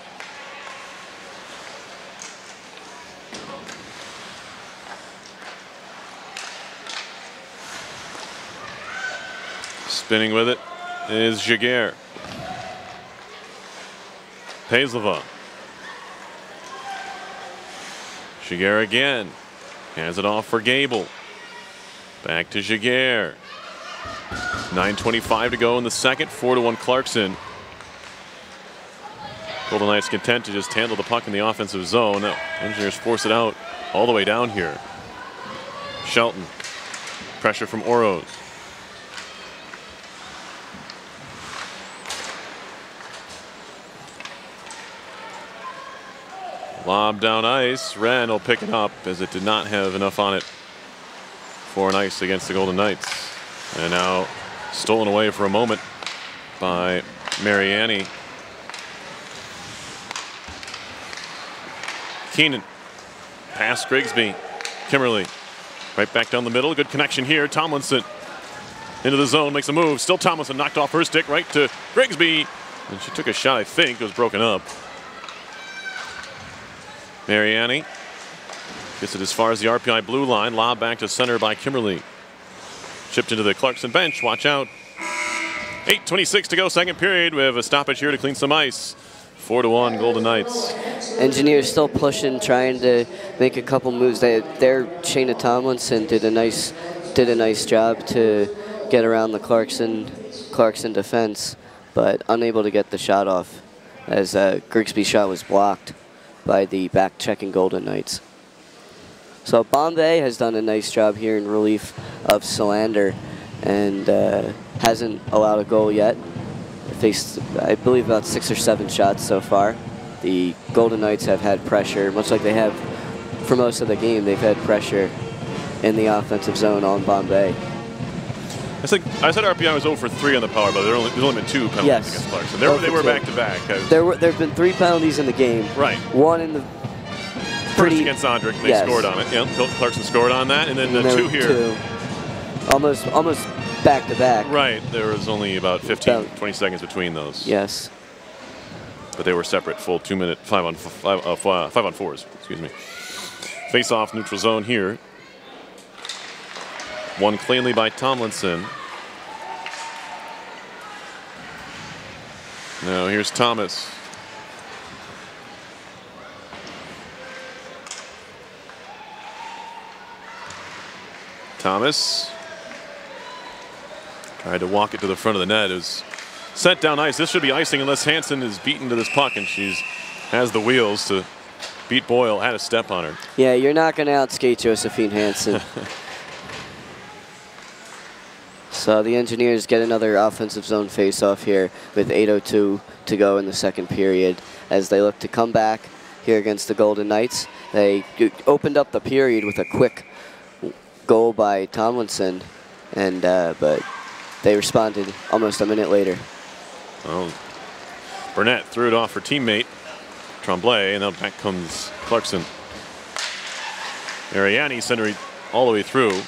Spinning with it is Jaguar. Paislova. Jaguar again. Hands it off for Gable. Back to Jaguar. 9:25 to go in the second. 4-1 Clarkson. Golden Knights content to just handle the puck in the offensive zone. No, Engineers force it out all the way down here. Shelton. Pressure from Oroz. Lob down ice. Wren will pick it up as it did not have enough on it for an ice against the Golden Knights. And now stolen away for a moment by Mariani. Keenan. Past Grigsby. Kimberly. Right back down the middle. Good connection here. Tomlinson. into the zone, makes a move. Still Tomlinson knocked off her stick right to Grigsby. And she took a shot, I think. It was broken up. Mariani gets it as far as the RPI blue line. Lob back to center by Kimberly. Chipped into the Clarkson bench. Watch out. 8:26 to go, second period. We have a stoppage here to clean some ice. 4-1 Golden Knights. Engineers still pushing, trying to make a couple moves. Their Shayna Tomlinson did a nice job to get around the Clarkson defense, but unable to get the shot off as Grigsby's shot was blocked by the back-checking Golden Knights. So Bombay has done a nice job here in relief of Solander and hasn't allowed a goal yet. Faced, I believe, about 6 or 7 shots so far. The Golden Knights have had pressure, much like they have for most of the game. They've had pressure in the offensive zone on Bombay. I said RPI was 0 for 3 on the power, but there's only been 2 penalties against Clarkson. They were back-to-back. There have been 3 penalties in the game. Right. One in the first against Ondrick, they scored on it. Yeah, Clarkson scored on that, and then the 2 here. Almost back-to-back. Right. There was only about 20 seconds between those. Yes. But they were separate, full 2-minute 5-on-4s. Excuse me. Face-off neutral zone here. Won cleanly by Tomlinson. Now here's Thomas. Thomas tried to walk it to the front of the net. It was sent down ice. This should be icing unless Hansen is beaten to this puck, and she has the wheels to beat Boyle. Had a step on her. Yeah, you're not going to outskate Josephine Hansen. So the Engineers get another offensive zone face-off here with 8:02 to go in the second period as they look to come back here against the Golden Knights. They opened up the period with a quick goal by Tomlinson, and but they responded almost a minute later. Well, Burnett threw it off her teammate Tremblay, and now back comes Clarkson. Mariani centering all the way through.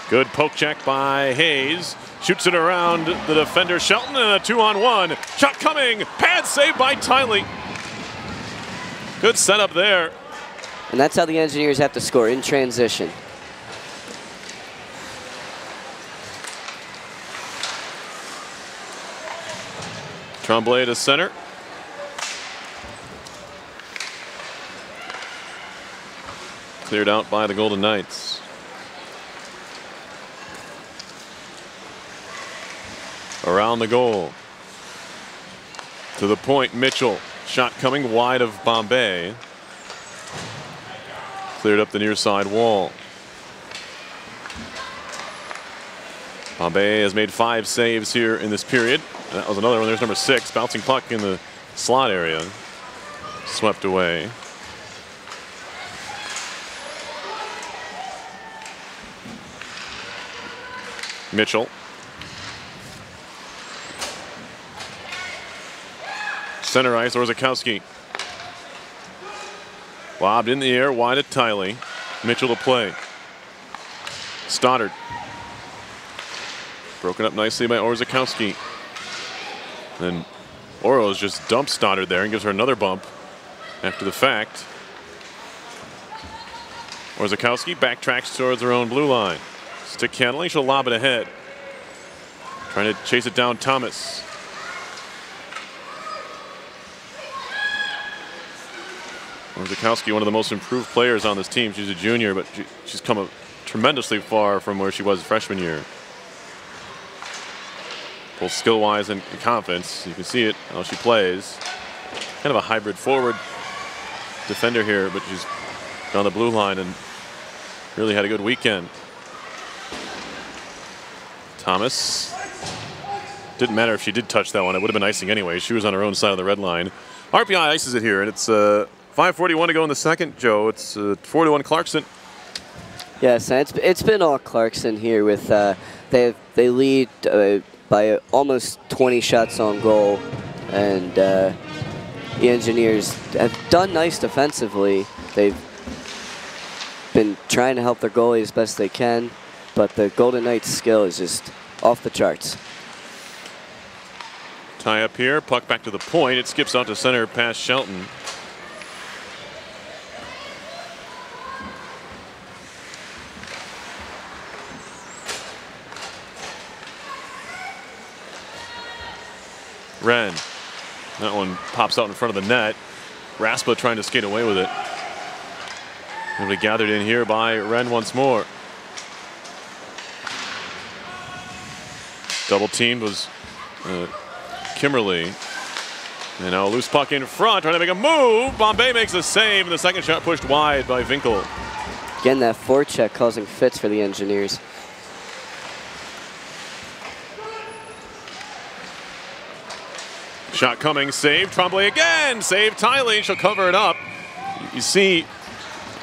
Good poke check by Hayes. Shoots it around the defender Shelton, and a 2-on-1. Shot coming. Pad save by Tiley. Good setup there. And that's how the Engineers have to score, in transition. Tremblay to center. Cleared out by the Golden Knights. Around the goal. To the point, Mitchell. Shot coming wide of Bombay. Cleared up the near side wall. Bombay has made 5 saves here in this period. That was another one. There's number 6. Bouncing puck in the slot area. Swept away. Mitchell. Center ice, Orzakowski. Lobbed in the air, wide at Tiley. Mitchell to play. Stoddard. Broken up nicely by Orzakowski. Then Oros just dumps Stoddard there and gives her another bump after the fact. Orzakowski backtracks towards her own blue line. Stick handling, she'll lob it ahead. Trying to chase it down, Thomas. Orzakowski, one of the most improved players on this team. She's a junior, but she's come tremendously far from where she was freshman year. Both skill-wise and confidence. You can see it, how she plays. Kind of a hybrid forward defender here, but she's on the blue line and really had a good weekend. Thomas. Didn't matter if she did touch that one. It would have been icing anyway. She was on her own side of the red line. RPI ices it here, and it's 5:41 to go in the second, Joe. It's 4-1 Clarkson. Yes, it's been all Clarkson here. With they lead by almost 20 shots on goal, and the Engineers have done nice defensively. They've been trying to help their goalie as best they can, but the Golden Knights' skill is just off the charts. Tie up here, puck back to the point. It skips out to center past Shelton. Wren. That one pops out in front of the net. Raspa trying to skate away with it. It'll be gathered in here by Wren once more. Double teamed was Kimberly. And now a loose puck in front, trying to make a move. Bombay makes a save, and the second shot pushed wide by Winkel. Again, that forecheck causing fits for the Engineers. Shot coming, save. Tremblay again, save Tiley. She'll cover it up. You see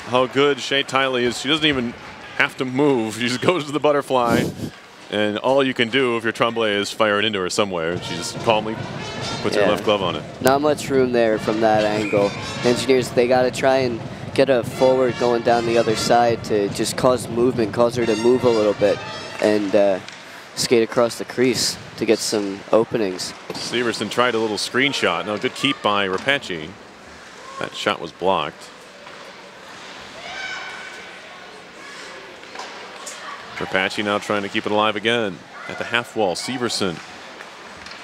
how good Shea Tiley is. She doesn't even have to move. She just goes to the butterfly. And all you can do if you're Tremblay is fire it into her somewhere. She just calmly puts her left glove on it. Not much room there from that angle. Engineers, they got to try and get a forward going down the other side to just cause movement, cause her to move a little bit, and skate across the crease to get some openings. Severson tried a little screenshot. No, good keep by Rapace. That shot was blocked. Rapace now trying to keep it alive again at the half wall. Severson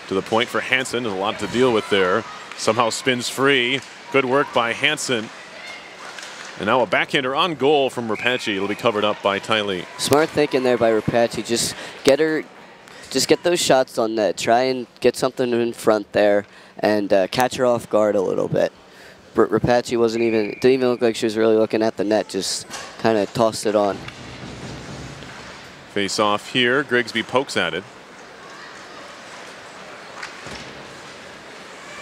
to the point for Hansen. There's a lot to deal with there. Somehow spins free. Good work by Hansen. And now a backhander on goal from Rapace. It'll be covered up by Tiley. Smart thinking there by Rapace. Just get those shots on net. Try and get something in front there and catch her off guard a little bit. Rapace didn't even look like she was really looking at the net. Just kind of tossed it on. Face off here. Grigsby pokes at it.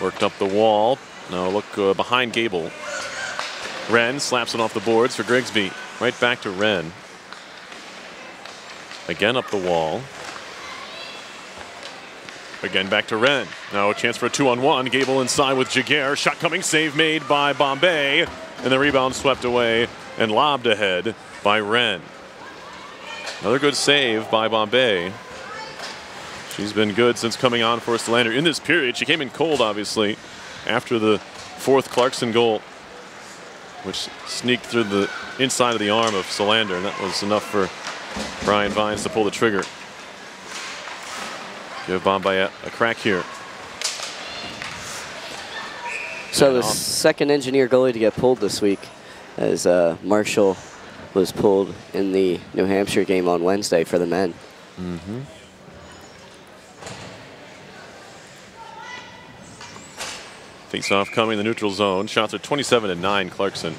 Worked up the wall. Now look behind Gable. Wren slaps it off the boards for Grigsby. Right back to Wren. Again up the wall. Again back to Wren. Now a chance for a 2-on-1. Gable inside with Jaguar. Shot coming. Save made by Bombay. And the rebound swept away and lobbed ahead by Wren. Another good save by Bombay. She's been good since coming on for Solander in this period. She came in cold, obviously, after the fourth Clarkson goal, which sneaked through the inside of the arm of Solander, and that was enough for Brian Vines to pull the trigger. Give Bombay a crack here. So the second Engineer goalie to get pulled this week, as Marshall was pulled in the New Hampshire game on Wednesday for the men. Mm-hmm. Face-off coming in the neutral zone. Shots are 27-9, Clarkson.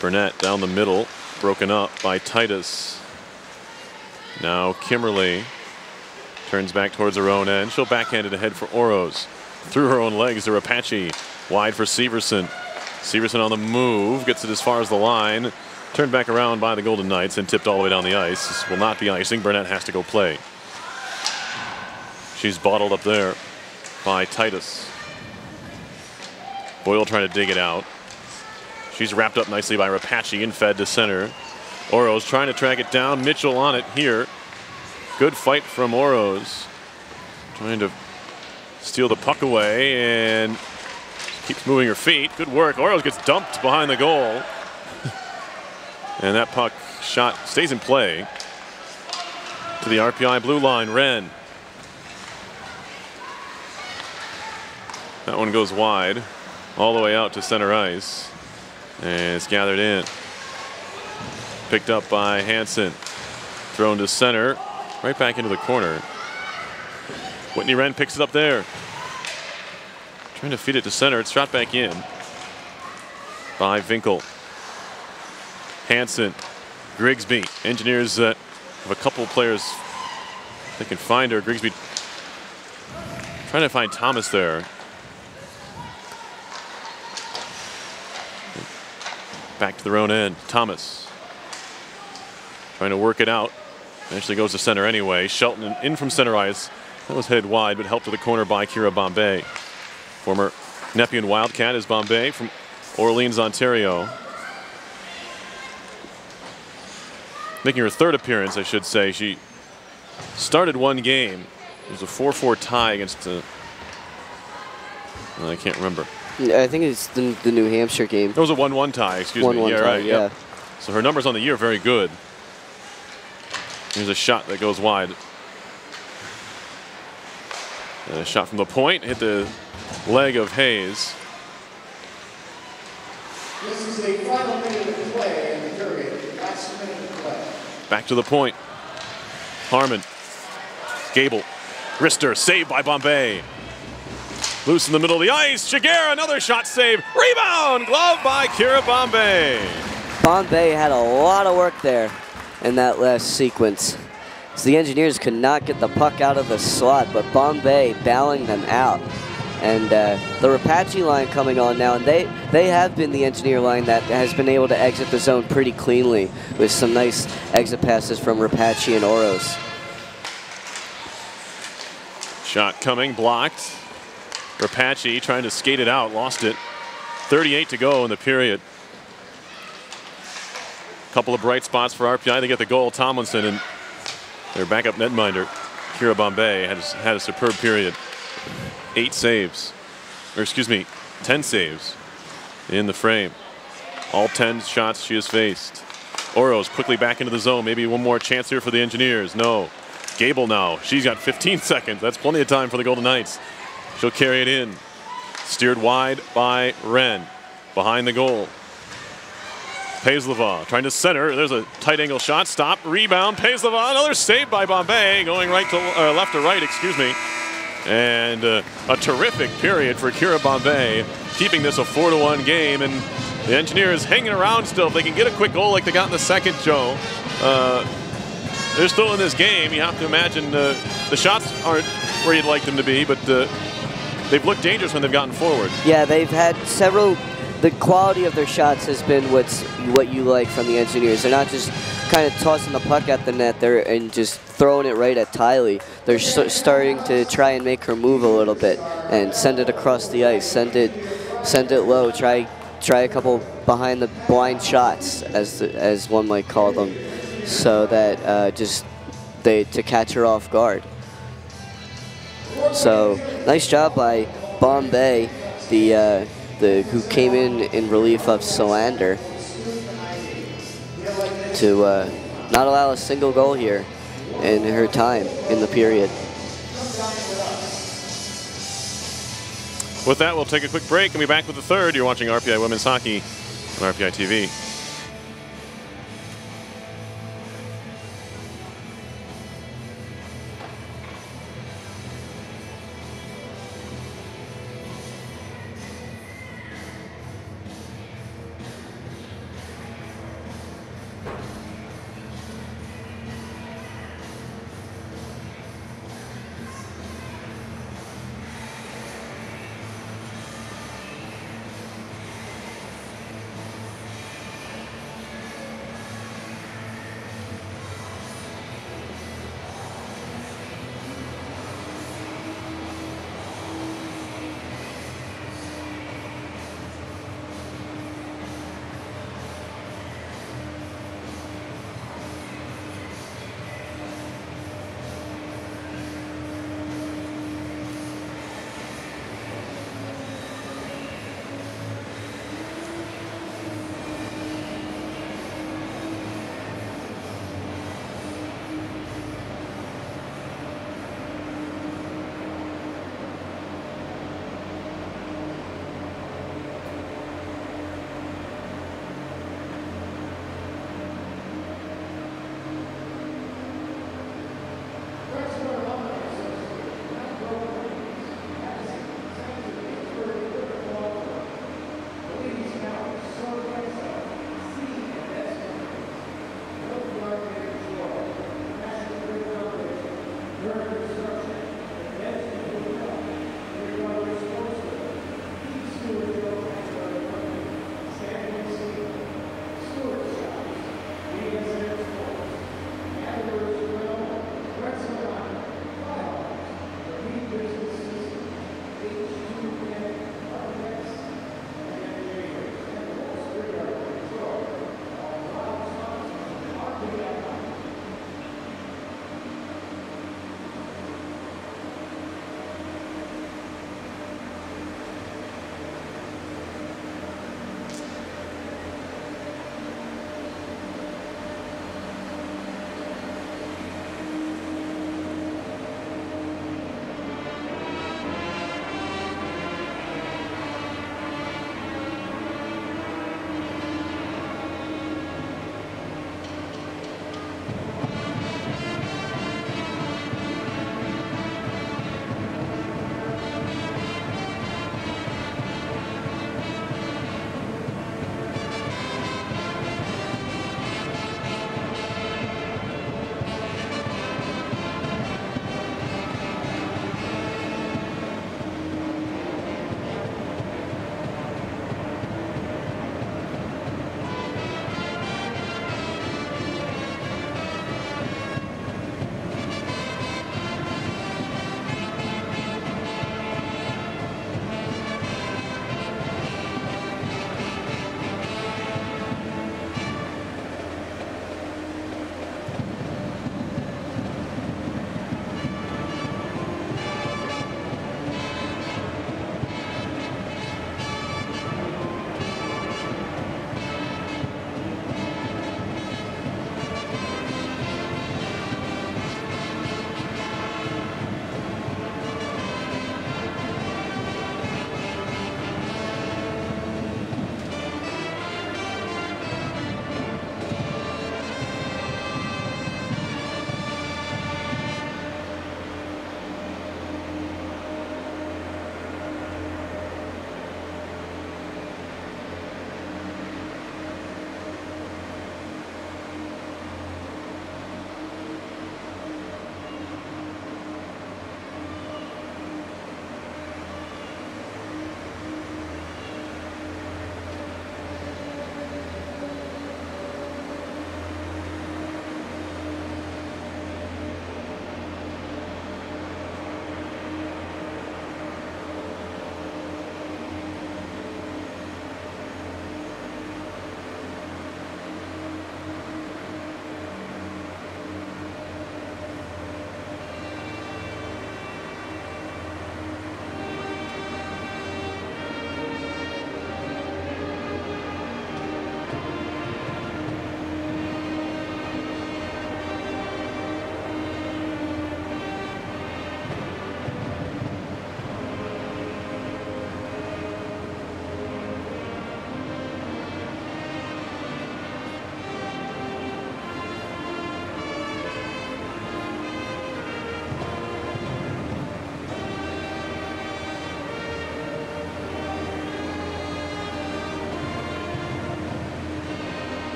Burnett down the middle, broken up by Titus. Now Kimberly turns back towards her own end. She'll backhand it ahead for Oros. Through her own legs to Rapace. Wide for Severson. Severson on the move, gets it as far as the line. Turned back around by the Golden Knights and tipped all the way down the ice. This will not be icing. Burnett has to go play. She's bottled up there by Titus. Boyle trying to dig it out. She's wrapped up nicely by Rapace and fed to center. Oros trying to track it down. Mitchell on it here. Good fight from Oros. Trying to steal the puck away and keeps moving her feet. Good work. Oros gets dumped behind the goal. And that puck shot stays in play. To the RPI blue line, Wren. That one goes wide. All the way out to center ice. And it's gathered in. Picked up by Hansen. Thrown to center. Right back into the corner. Whitney Wren picks it up there. Trying to feed it to center. It's shot back in by Winkel. Hansen. Grigsby. Engineers have a couple players they can find her. Grigsby trying to find Thomas there. Back to their own end. Thomas trying to work it out. Eventually goes to center anyway. Shelton in from center ice. That was headed wide, but helped to the corner by Kira Bombay. Former Nepean Wildcat is Bombay from Orleans, Ontario. making her third appearance, I should say. She started one game. It was a 4-4 tie against, I can't remember. I think it's the New Hampshire game. It was a 1-1 tie, excuse me. 1-1 Yeah, tie, right. yeah. Yep. So her numbers on the year are very good. Here's a shot that goes wide. And a shot from the point, hit the leg of Hayes. This is the final minute of play in the period. Last minute of play. Back to the point. Harmon. Gable. Rister, saved by Bombay. Loose in the middle of the ice. Shigeru, another shot save. Rebound! Glove by Kira Bombay. Bombay had a lot of work there in that last sequence. So the Engineers could not get the puck out of the slot, but Bombay bowing them out. And the Rapace line coming on now, and they have been the Engineer line that has been able to exit the zone pretty cleanly with some nice exit passes from Rapace and Oros. Shot coming, blocked. Rapace trying to skate it out, lost it. 38 to go in the period. Couple of bright spots for RPI. They get the goal. Tomlinson and their backup netminder, Kira Bombay, had a superb period. 8 saves, or excuse me, 10 saves in the frame. All 10 shots she has faced. Oros quickly back into the zone. Maybe one more chance here for the Engineers. No. Gable now. She's got 15 seconds. That's plenty of time for the Golden Knights. She'll carry it in. Steered wide by Wren. Behind the goal. Paislava trying to center. There's a tight angle shot. Stop. Rebound. Paislava. Another save by Bombay. Going right to left to right. Excuse me. And a terrific period for Kira Bombay, keeping this a 4-1 game. And the Engineers hanging around still. If they can get a quick goal like they got in the second, Joe, they're still in this game. You have to imagine the shots aren't where you'd like them to be, but they've looked dangerous when they've gotten forward. Yeah, they've had several. The quality of their shots has been what you like from the Engineers. They're not just kind of tossing the puck at the net and just throwing it right at Tylee. They're starting to try and make her move a little bit and send it across the ice, send it low, try a couple behind the blind shots, as one might call them, so that to catch her off guard. So nice job by Bombay, who came in relief of Solander, to not allow a single goal here in her time in the period. With that, we'll take a quick break and be back with the third. You're watching RPI Women's Hockey on RPI TV.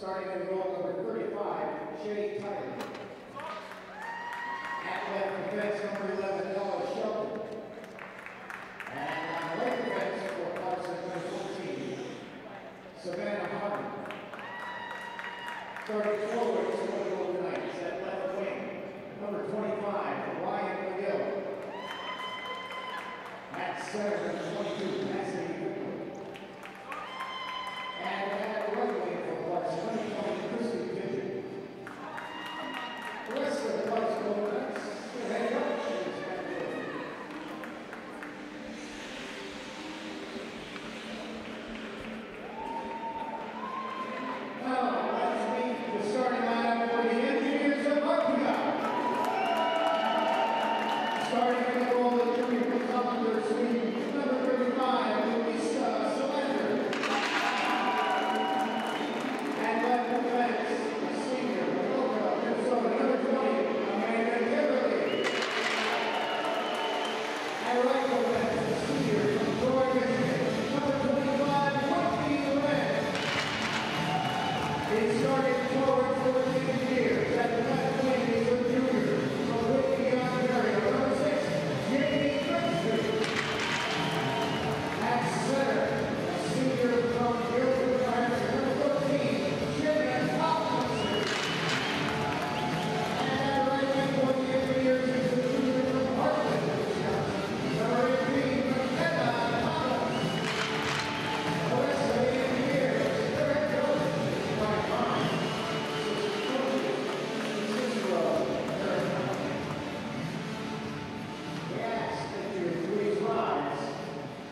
Starting in goal number 35, Shea Tyler. At left defense, number 11, Ella Shelton. And on right defense for Clarkson, number 14, Savannah Harden. Starting forward, for the Golden Knights at left wing, number 25, Ryan McGill. At center, number 22, Cassidy Whitman. And at right wing for Clarkson, number 20, Christy Pigeon. The rest of the Clarkson Golden Knights, their head coach is back there. Now, let's meet the starting lineup for the Engineers of RPI. Starting in the goal, the junior commander, Sweden, number 35, Luisa Solander. And left defense, senior, Minnesota, number 20, Amanda Kimberly. And right defense, senior, Troy Michigan, number 25, Whitney Durant. He's starting forward for the Engineers. At the left wing is a junior from Whitney, Ontario, number 6, Jamie Clarkson. At center, a senior from Guilford, New Hampshire, number 14, Shannon Hopkinson. And at right wing for the Engineers is a junior from Hartland, Wisconsin, number 18, McKenna Thomas. The rest of the Engineers, their head coach is Mike Hahn. We ask that you please rise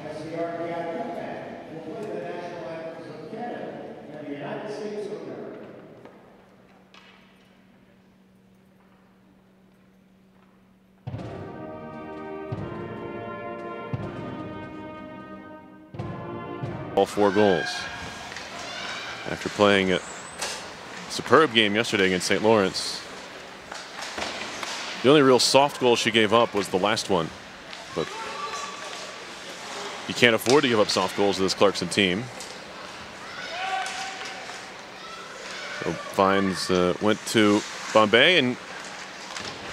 as the RPI Comeback will play the national anthems of Canada and the United States of America. All 4 goals. After playing a superb game yesterday against St. Lawrence. The only real soft goal she gave up was the last one. But you can't afford to give up soft goals to this Clarkson team. So Fines went to Bombay, and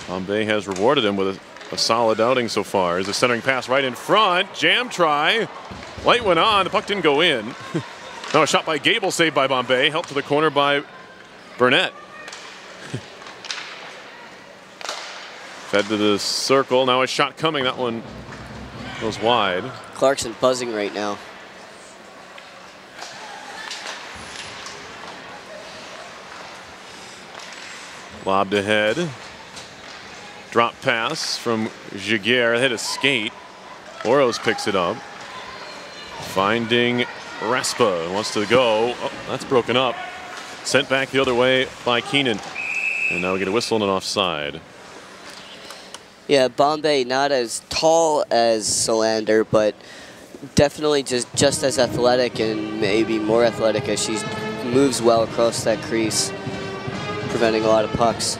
Bombay has rewarded him with a solid outing so far. There's a centering pass right in front. Jam try. Light went on. The puck didn't go in. Now a shot by Gable, saved by Bombay. Helped to the corner by Burnett. Fed to the circle. Now a shot coming. That one goes wide. Clarkson buzzing right now. Lobbed ahead. Drop pass from Giguère. Hit a skate. Oros picks it up. Finding Raspa. Wants to go. Oh, that's broken up. Sent back the other way by Keenan. And now we get a whistle and an offside. Yeah, Bombay not as tall as Solander, but definitely just as athletic and maybe more athletic as she moves well across that crease, preventing a lot of pucks.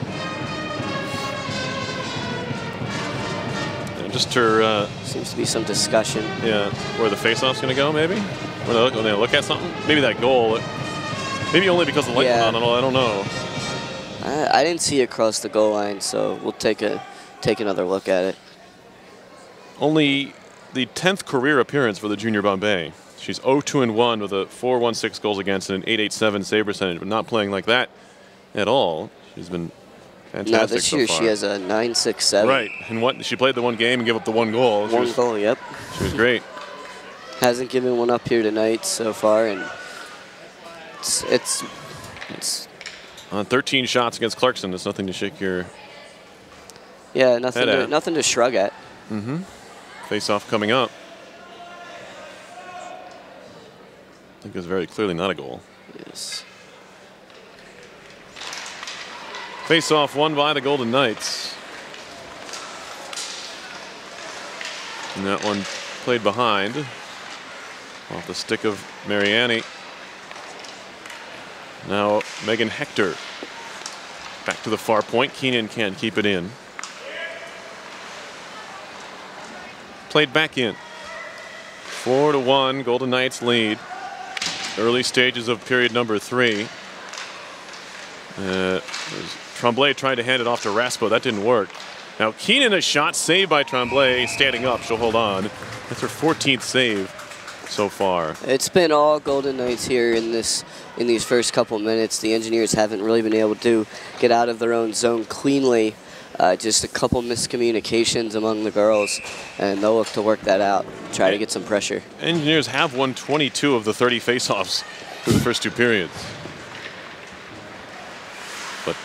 And just her... Seems to be some discussion. Yeah, where the face-off's going to go, maybe? When they look at something? Maybe that goal. Maybe only because the light went on and all, I don't know. I didn't see it cross the goal line, so we'll take another look at it. Only the 10th career appearance for the junior Bombay. She's 0-2-1 with a 4.16 goals against and an 8.87 save percentage, but not playing like that at all. She's been fantastic now this year so far. she has a 9.67. Right, and she played the one game and gave up the one goal. One goal, yep. She was great. Hasn't given one up here tonight so far, and it's on 13 shots against Clarkson. There's nothing to shake your nothing to shrug at. Mm-hmm. Face-off coming up. I think it was very clearly not a goal. Yes. Face-off won by the Golden Knights. And that one played behind. Off the stick of Mariani. Now Megan Hector. Back to the far point. Keenan can't keep it in. Played back in. 4-1, Golden Knights lead. Early stages of period number 3. Tremblay tried to hand it off to Raspo. That didn't work. Now Keenan, a shot saved by Tremblay, standing up. She'll hold on. That's her 14th save so far. It's been all Golden Knights here in these first couple minutes. The Engineers haven't really been able to get out of their own zone cleanly. Just a couple miscommunications among the girls, and they'll look to work that out, try to get some pressure. Engineers have won 22 of the 30 faceoffs through the first 2 periods. But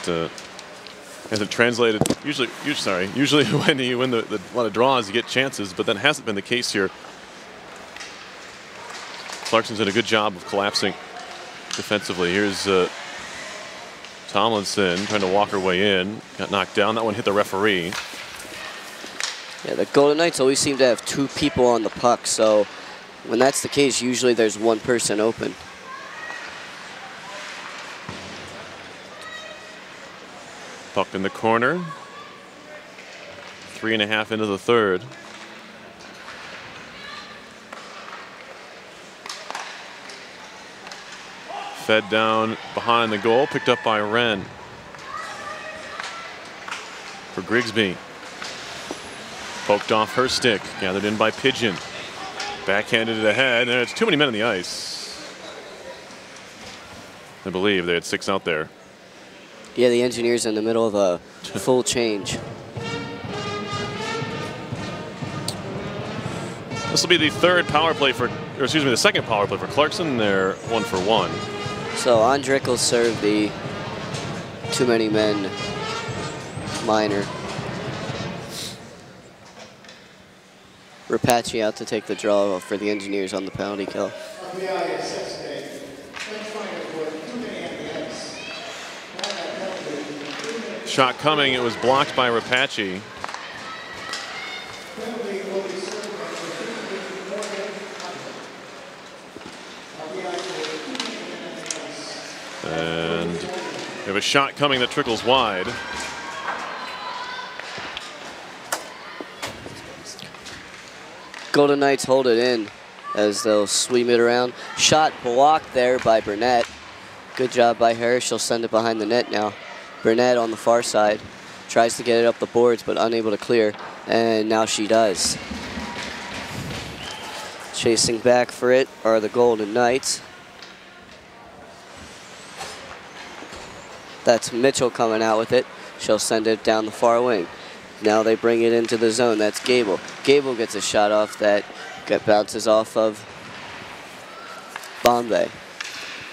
hasn't translated. Usually when you win a lot of draws, you get chances, but that hasn't been the case here. Clarkson's done a good job of collapsing defensively. Here's Tomlinson trying to walk her way in. Got knocked down. That one hit the referee. Yeah, the Golden Knights always seem to have 2 people on the puck, so when that's the case, usually there's 1 person open. Puck in the corner. 3.5 into the third. Fed down behind the goal, picked up by Wren. For Grigsby. Poked off her stick, gathered in by Pigeon. Backhanded it ahead, and it's too many men on the ice. I believe they had 6 out there. Yeah, the Engineers in the middle of a full change. This will be the the second power play for Clarkson. They're 1 for 1. So Andrick will serve the too many men minor. Rapace out to take the draw for the Engineers on the penalty kill. RPI is yesterday. French fighters were too many on the ice. Shot coming, it was blocked by Rapace. Penalty will be served by And we have a shot coming that trickles wide. Golden Knights hold it in as they'll sweep it around. Shot blocked there by Burnett. Good job by her. She'll send it behind the net now. Burnett on the far side. Tries to get it up the boards, but unable to clear. And now she does. Chasing back for it are the Golden Knights. That's Mitchell coming out with it. She'll send it down the far wing. Now they bring it into the zone. That's Gable. Gable gets a shot off that bounces off of Bombay.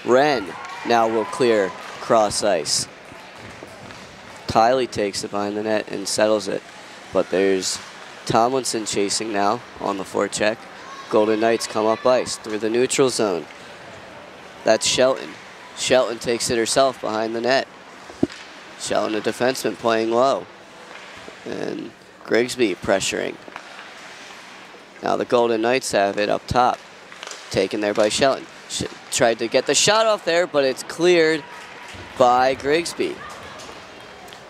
Wren now will clear cross ice. Kiley takes it behind the net and settles it. But there's Tomlinson chasing now on the forecheck. Golden Knights come up ice through the neutral zone. That's Shelton. Shelton takes it herself behind the net. Shelton, a defenseman, playing low. And Grigsby pressuring. Now the Golden Knights have it up top. Taken there by Shelton. Tried to get the shot off there, but it's cleared by Grigsby.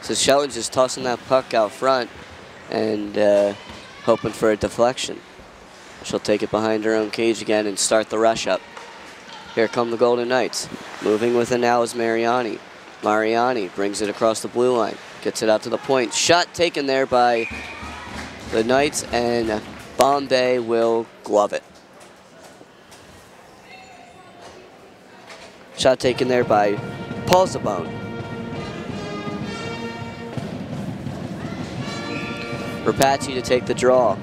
So Shelton's just tossing that puck out front and hoping for a deflection. She'll take it behind her own cage again and start the rush up. Here come the Golden Knights. Moving with it now is Mariani. Mariani brings it across the blue line. Gets it out to the point. Shot taken there by the Knights, and Bombay will glove it. Shot taken there by Paul Zabone. Rapace to take the draw.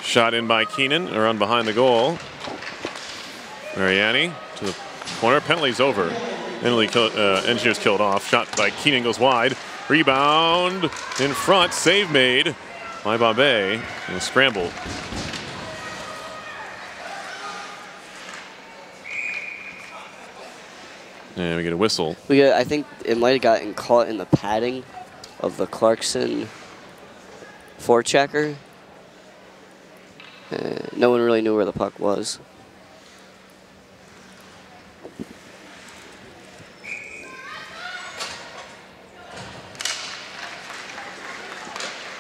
Shot in by Keenan, around behind the goal. Mariani to the corner. Penalty's over. Engineers killed off. Shot by Keenan goes wide. Rebound in front. Save made by Babé. And scrambled. And we get a whistle. I think it might have gotten caught in the padding of the Clarkson forechecker. No one really knew where the puck was.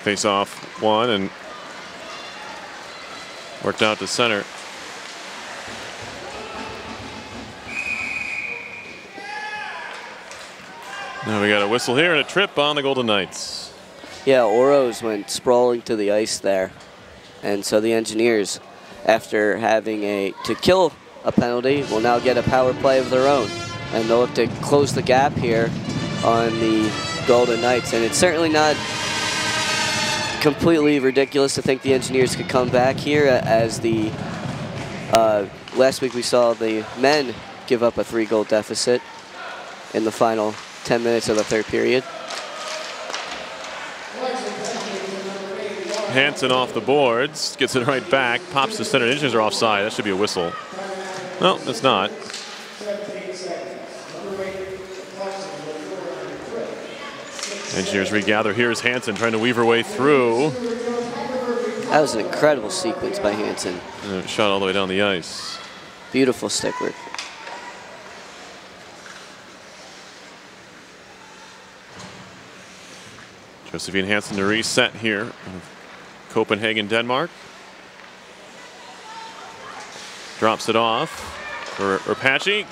Face off one and worked out to center. Now we got a whistle here and a trip on the Golden Knights. Yeah, Oros went sprawling to the ice there. And so the Engineers, after having to kill a penalty, will now get a power play of their own. And they'll look to close the gap here on the Golden Knights. And it's certainly not completely ridiculous to think the Engineers could come back here, as the last week we saw the men give up a 3-goal deficit in the final 10 minutes of the third period. Hansen off the boards, gets it right back, pops to center. The Engineers are offside. That should be a whistle. No, it's not. Engineers regather. Here's Hansen trying to weave her way through. That was an incredible sequence by Hansen. Shot all the way down the ice. Beautiful stick work. Josephine Hansen to reset here in Copenhagen, Denmark. Drops it off for Apache.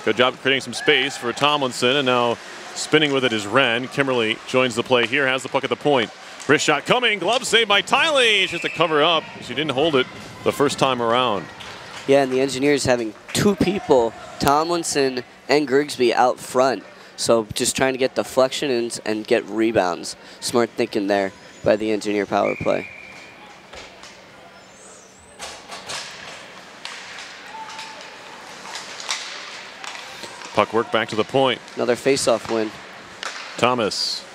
Good job creating some space for Tomlinson, and now spinning with it is Wren. Kimberly joins the play here, has the puck at the point. Wrist shot coming, glove saved by Tiley. Just to cover up. She didn't hold it the first time around. Yeah, and the Engineers having 2 people, Tomlinson and Grigsby, out front. So just trying to get deflection and get rebounds. Smart thinking there by the Engineer power play. Puck work back to the point. Another face-off win. Thomas,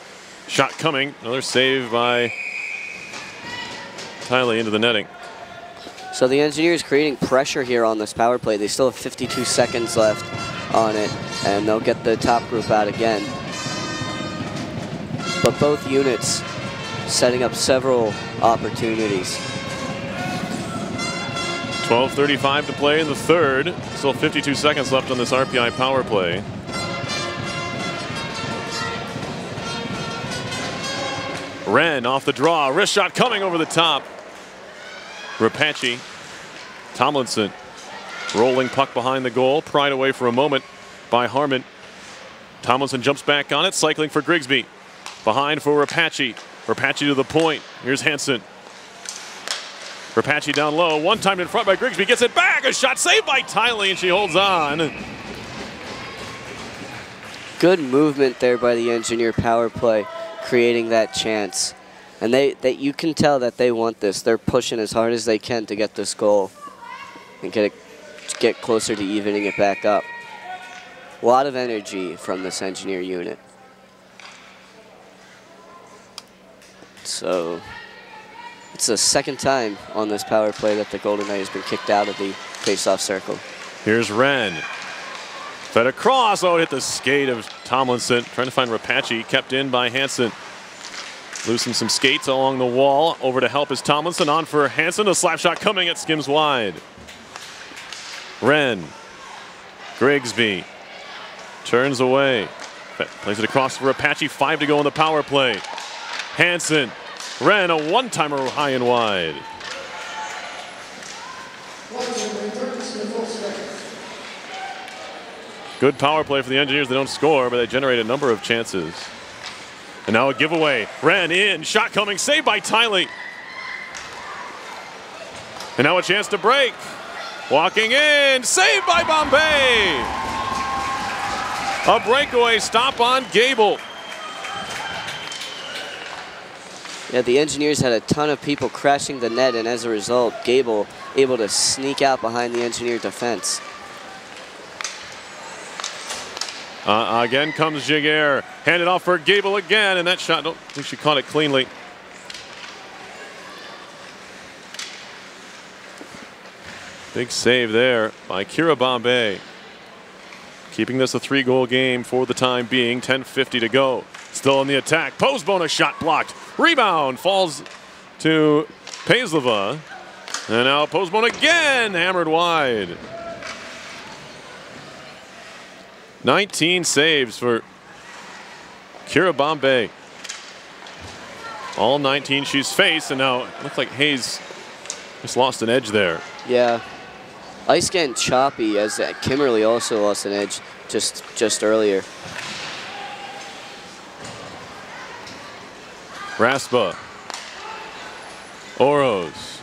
shot coming. Another save by Tiley into the netting. So the Engineers creating pressure here on this power play. They still have 52 seconds left on it, and they'll get the top group out again. But both units setting up several opportunities. 12:35 to play in the third. Still 52 seconds left on this RPI power play. Wren off the draw. Wrist shot coming over the top. Rapace. Tomlinson rolling puck behind the goal. Pried away for a moment by Harmon. Tomlinson jumps back on it, cycling for Grigsby. Behind for Rapace. Rapace to the point. Here's Hansen. Rapace down low, one time in front by Grigsby, gets it back, a shot saved by Tiley, and she holds on. Good movement there by the Engineer power play, creating that chance. And you can tell that they want this. They're pushing as hard as they can to get this goal and get closer to evening it back up. A lot of energy from this Engineer unit. So it's the second time on this power play that the Golden Knight has been kicked out of the face-off circle. Here's Wren. Fed across. Oh, it hit the skate of Tomlinson. Trying to find Rapace. Kept in by Hansen. Loosened some skates along the wall. Over to help is Tomlinson. On for Hansen. A slap shot coming. It skims wide. Wren. Grigsby. Turns away. Plays it across for Rapace. 5 to go on the power play. Hansen. Wren, a one-timer high and wide. Good power play for the Engineers. They don't score, but they generate a number of chances. And now a giveaway. Wren in, shot coming, saved by Tiley. And now a chance to break. Walking in, saved by Bombay. A breakaway stop on Gable. Yeah, the Engineers had a ton of people crashing the net, and as a result, Gable able to sneak out behind the Engineer defense. Again comes Giguère. Handed off for Gable again, and that shot, don't think she caught it cleanly. Big save there by Kira Bombay. Keeping this a 3-goal game for the time being. 10:50 to go. Still in the attack. Post bonus shot blocked. Rebound falls to Paisleva. And now Postbone again, hammered wide. 19 saves for Kira Bombay. All 19 she's faced, and now it looks like Hayes just lost an edge there. Yeah. Ice getting choppy, as Kimberly also lost an edge just earlier. Raspa. Oros.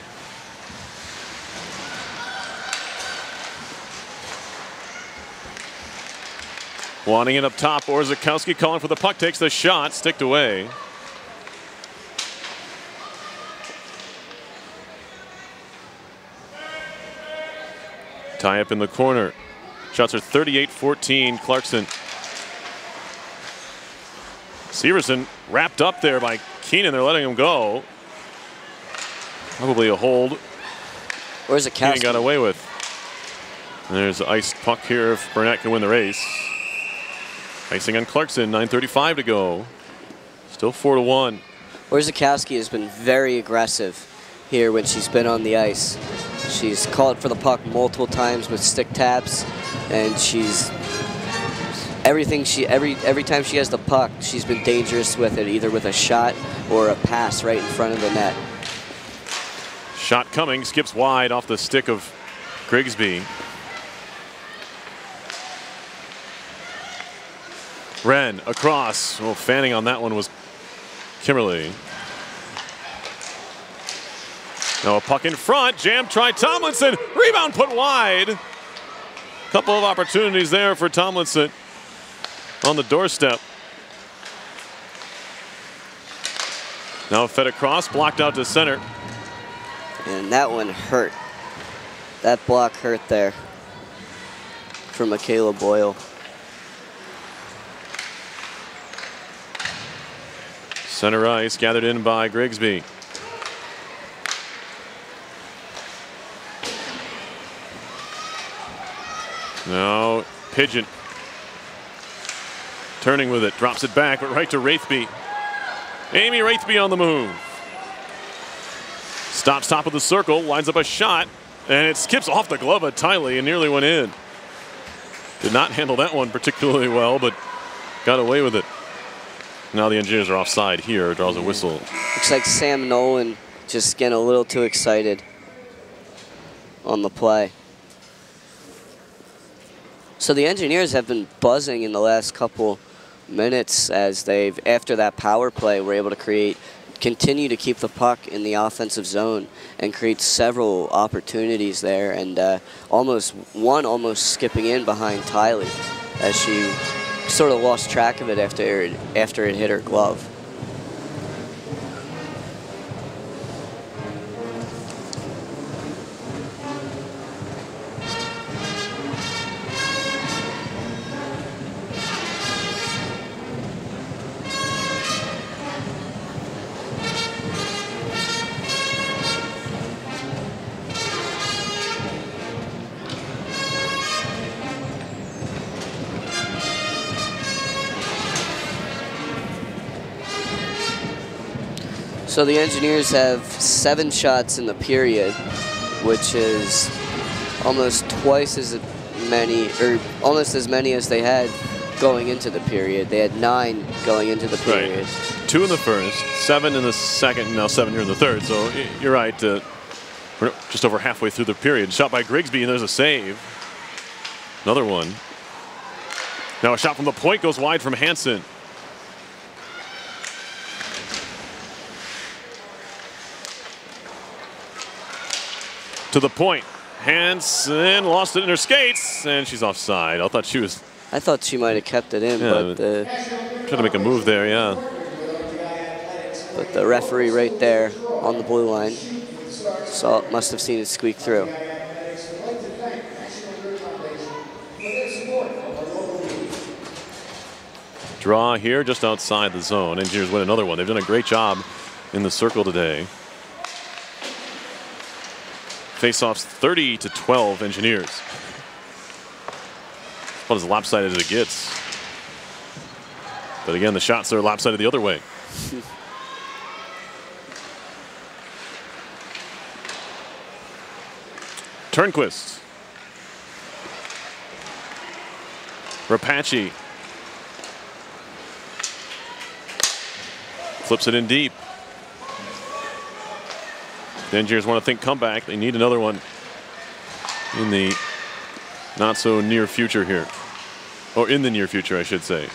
Wanting it up top. Orzakowski calling for the puck. Takes the shot. Sticked away. Tie up in the corner. Shots are 38-14. Clarkson. Severson wrapped up there by Keenan. They're letting him go. Probably a hold. Where's it? Keenan got away with. And there's an iced puck here if Burnett can win the race. Icing on Clarkson. 9:35 to go. Still 4-1. Orzakowski has been very aggressive here when she's been on the ice. She's called for the puck multiple times with stick taps, and she's every time she has the puck, she's been dangerous with it, either with a shot or a pass right in front of the net. Shot coming, skips wide off the stick of Grigsby. Wren across. Well, fanning on that one was Kimberly. Now a puck in front. Jam try Tomlinson. Rebound put wide. Couple of opportunities there for Tomlinson on the doorstep. Now fed across, blocked out to center. And that one hurt. That block hurt there for Michaela Boyle. Center ice gathered in by Grigsby. Now Pigeon turning with it, drops it back, but right to Wraithby. Amy Wraithby on the move. Stops top of the circle, lines up a shot, and it skips off the glove of Tiley and nearly went in. Did not handle that one particularly well, but got away with it. Now the Engineers are offside here, draws a whistle. Looks like Sam Nolan just getting a little too excited on the play. So the Engineers have been buzzing in the last couple minutes as they've, after that power play, were able to continue to keep the puck in the offensive zone and create several opportunities there, and almost skipping in behind Tiley as she sort of lost track of it after it hit her glove. So the Engineers have 7 shots in the period, which is almost twice as many, or almost as many as they had going into the period. They had 9 going into the period. Right. 2 in the first, 7 in the second, now 7 here in the third. So you're right, we're just over halfway through the period. Shot by Grigsby, and there's a save. Another one. Now a shot from the point goes wide from Hansen. To the point. Hansen lost it in her skates, and she's offside. I thought she might have kept it in, but trying to make a move there, yeah. But the referee right there on the blue line must have seen it squeak through. Draw here just outside the zone. Engineers win another one. They've done a great job in the circle today. Face-offs 30-12 Engineers. About as lopsided as it gets. But again, the shots are lopsided the other way. Turnquist. Rapace. Flips it in deep. The Engineers want to think comeback. They need another one in the not so near future here. Or in the near future, I should say.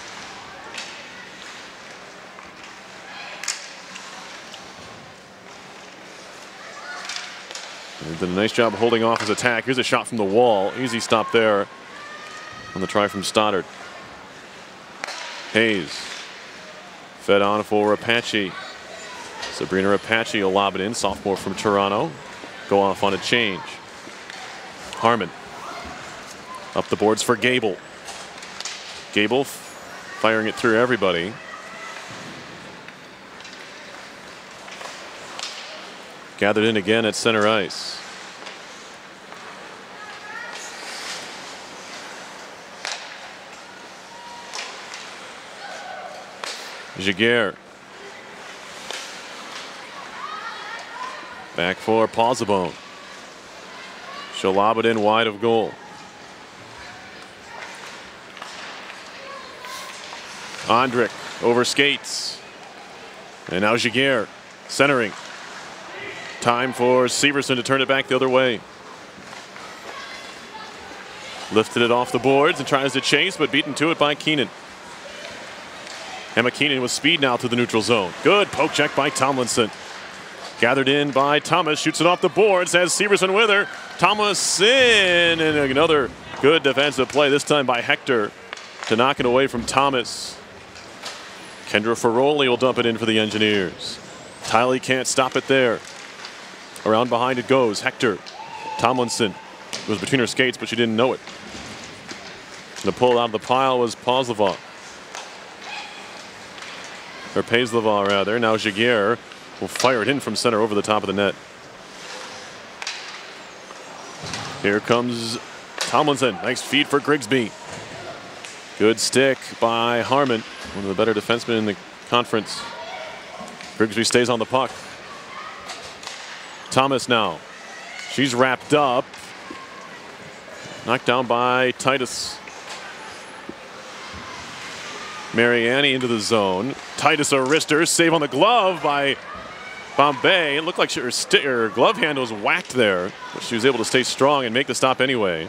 Did a nice job holding off his attack. Here's a shot from the wall. Easy stop there on the try from Stoddard. Hayes fed on for Apache. Sabrina Apache will lob it in. Sophomore from Toronto. Go off on a change. Harmon up the boards for Gable. Gable firing it through everybody. Gathered in again at center ice. Giguère. Back for Pausabone. She'll lob it in wide of goal. Ondrick over skates. And now Giguère centering. Time for Severson to turn it back the other way. Lifted it off the boards and tries to chase, but beaten to it by Keenan. Emma Keenan with speed now to the neutral zone. Good poke check by Tomlinson. Gathered in by Thomas, shoots it off the boards, has Severson with her. Thomas in, and another good defensive play, this time by Hector to knock it away from Thomas. Kendra Ferroli will dump it in for the Engineers. Tiley can't stop it there. Around behind it goes. Hector. Tomlinson was between her skates, but she didn't know it. The pull out of the pile was Pazlava. Or Pazlava, rather. Now Giguère will fire it in from center over the top of the net. Here comes Tomlinson. Nice feed for Grigsby. Good stick by Harmon, one of the better defensemen in the conference. Grigsby stays on the puck. Thomas now. She's wrapped up. Knocked down by Titus. Mariani into the zone. Titus a wrister. Save on the glove by Bombay. It looked like her glove hand was whacked there, but she was able to stay strong and make the stop anyway.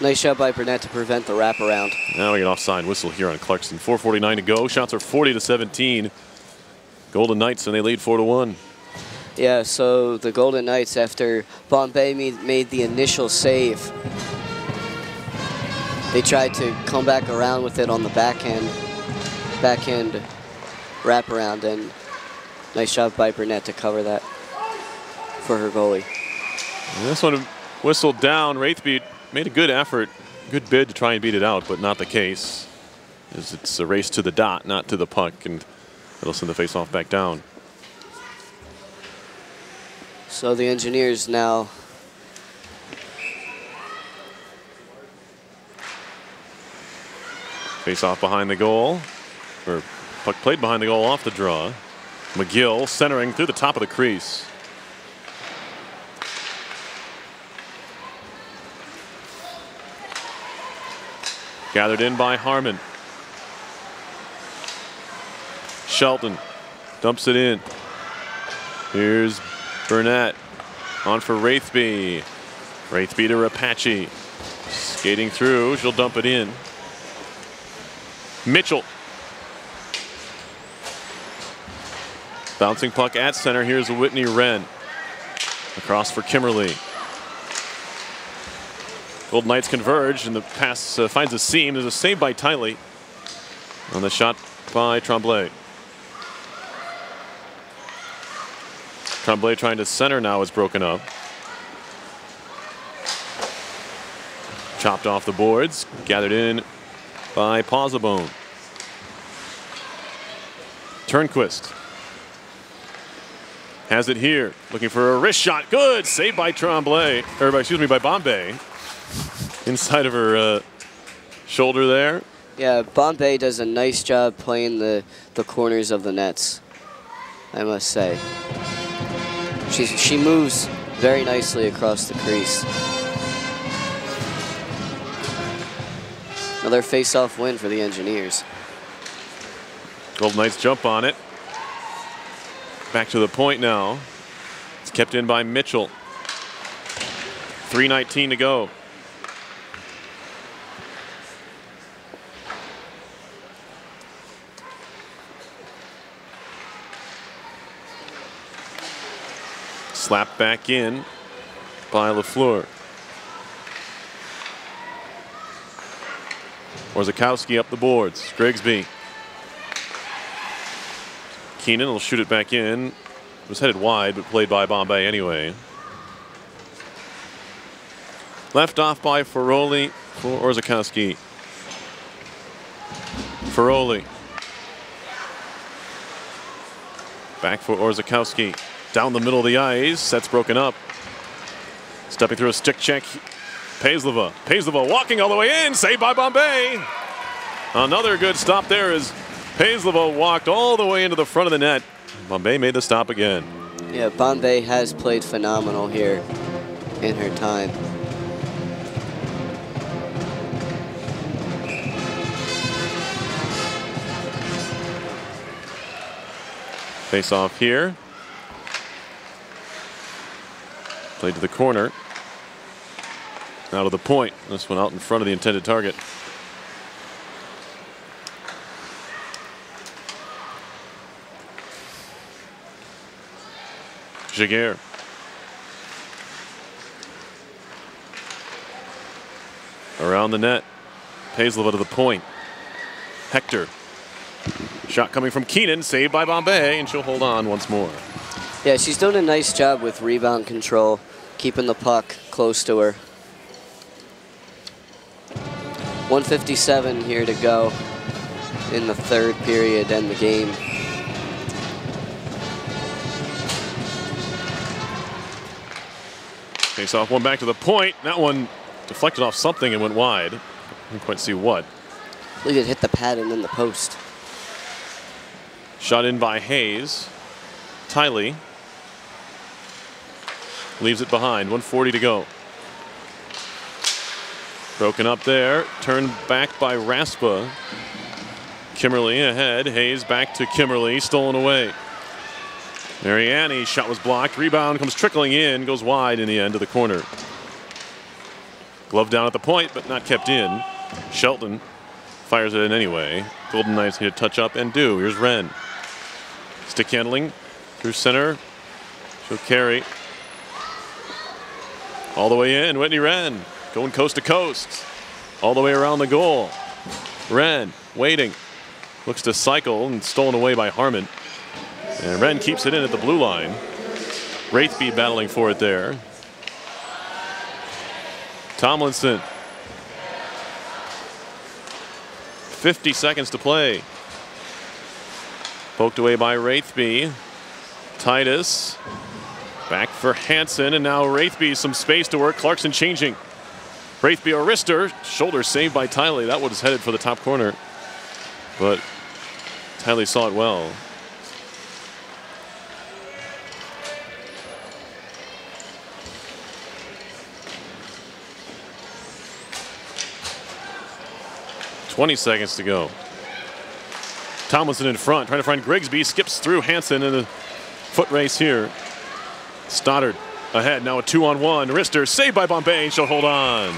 Nice shot by Burnett to prevent the wraparound. Now we get offside whistle here on Clarkson. 4:49 to go. Shots are 40-17. Golden Knights, and they lead 4-1. Yeah, so the Golden Knights, after Bombay made the initial save, they tried to come back around with it on the backhand wraparound, and nice job by Burnett to cover that for her goalie. And this one whistled down. Wraithby made a good effort, good bid to try and beat it out, but not the case. As it's a race to the dot, not to the puck, and it'll send the faceoff back down. So the Engineers now face off behind the goal, or puck played behind the goal off the draw. McGill centering through the top of the crease. Gathered in by Harmon. Shelton dumps it in. Here's Burnett on for Wraithby. Wraithby to Apache. Skating through, she'll dump it in. Mitchell. Bouncing puck at center. Here's Whitney Wren. Across for Kimberly. Golden Knights converge, and the pass finds a seam. There's a save by Tiley on the shot by Tremblay. Tremblay trying to center now is broken up. Chopped off the boards, gathered in by Pausabone. Turnquist has it here, looking for a wrist shot. Good save by Tremblay, or excuse me, by Bombay. Inside of her shoulder there. Yeah, Bombay does a nice job playing the corners of the nets, I must say. She moves very nicely across the crease. Another face-off win for the Engineers. Golden Knights jump on it. Back to the point now. It's kept in by Mitchell. 3:19 to go. Slapped back in by LaFleur. Orzechowski up the boards. Grigsby. Keenan will shoot it back in. It was headed wide, but played by Bombay anyway. Left off by Ferroli for Orzechowski. Ferroli. Back for Orzechowski. Down the middle of the ice. That's broken up. Stepping through a stick check. Paisleva. Paisleva walking all the way in. Saved by Bombay. Another good stop there as Paisleva walked all the way into the front of the net. Bombay made the stop again. Yeah, Bombay has played phenomenal here in her time. Face off here. Played to the corner. Out of the point. This one out in front of the intended target. Giguère. Around the net. Paisleva to the point. Hector. Shot coming from Keenan, saved by Bombay, and she'll hold on once more. Yeah, she's doing a nice job with rebound control, keeping the puck close to her. 1:57 here to go in the third period and the game. Face off one back to the point. That one deflected off something and went wide. Didn't quite see what. I believe it hit the pad and then the post. Shot in by Hayes. Tiley leaves it behind. 1:40 to go. Broken up there. Turned back by Raspa. Kimmerly ahead. Hayes back to Kimmerly. Stolen away. Mariani's shot was blocked. Rebound comes trickling in. Goes wide in the end of the corner. Glove down at the point, but not kept in. Shelton fires it in anyway. Golden Knights need to touch up and do. Here's Wren. Stick handling through center. She'll carry. All the way in. Whitney Wren going coast to coast. All the way around the goal. Wren waiting. Looks to cycle and stolen away by Harmon. And Wren keeps it in at the blue line. Wraithby battling for it there. Tomlinson. 50 seconds to play. Poked away by Wraithby. Titus. Back for Hansen, and now Wraithby some space to work. Clarkson changing. Wraithby a wrister. Shoulder saved by Tiley. That was headed for the top corner. But Tiley saw it well. .20 seconds to go. Tomlinson in front, trying to find Grigsby. Skips through Hansen in a foot race here. Stoddard ahead, now a 2-on-1. Wrister saved by Bombay, she'll hold on.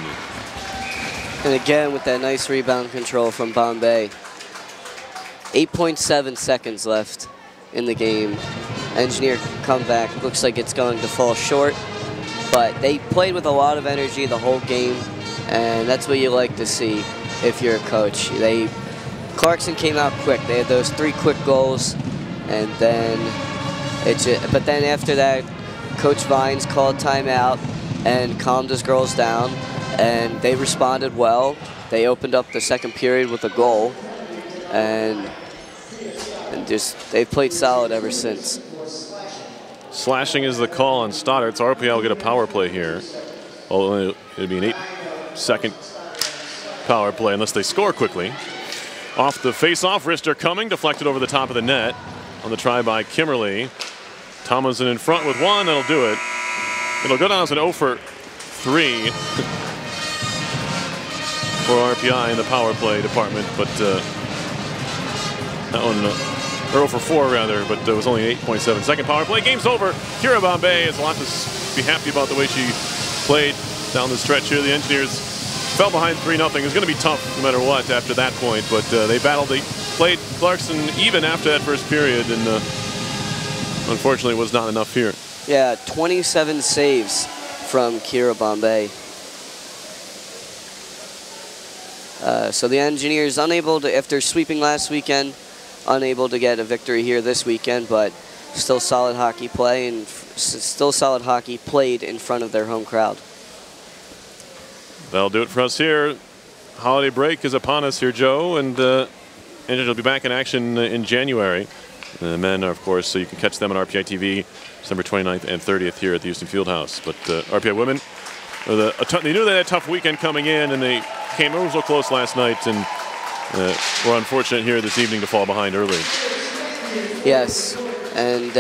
And again with that nice rebound control from Bombay. 8.7 seconds left in the game. Engineer comeback, looks like it's going to fall short. But they played with a lot of energy the whole game, and that's what you like to see if you're a coach. Clarkson came out quick. They had those 3 quick goals, and then but then after that, Coach Vines called timeout and calmed his girls down, and they responded well. They opened up the second period with a goal, and just they've played solid ever since. Slashing is the call on Stoddard, so RPI will get a power play here. Although it'd be an 8-second power play unless they score quickly. Off the face-off, Wrister coming, deflected over the top of the net on the try by Kimmerly. Tomlinson in front with one, that'll do it. It'll go down as an 0 for 3 for RPI in the power play department, but that one, or 0 for 4 rather, but it was only 8.7 second power play. Game's over. Kira Bombay has a lot to be happy about the way she played down the stretch here. The Engineers fell behind 3-0. It's going to be tough no matter what after that point, but they battled. They played Clarkson even after that first period, and unfortunately was not enough here. Yeah, 27 saves from Kira Bombay. So the Engineers unable to, after sweeping last weekend, unable to get a victory here this weekend, but still solid hockey play and still solid hockey played in front of their home crowd. That'll do it for us here. Holiday break is upon us here, Joe, and will be back in action in January. The men, of course, so you can catch them on RPI TV December 29th and 30th here at the Houston Fieldhouse. But RPI women, they knew they had a tough weekend coming in, and they came so close last night, and were unfortunate here this evening to fall behind early. Yes, and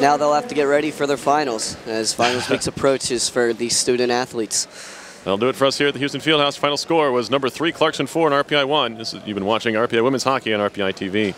now they'll have to get ready for their finals as finals weeks approaches for the student athletes. That'll do it for us here at the Houston Fieldhouse. Final score was number 3, Clarkson 4, and RPI 1. You've been watching RPI Women's Hockey on RPI TV.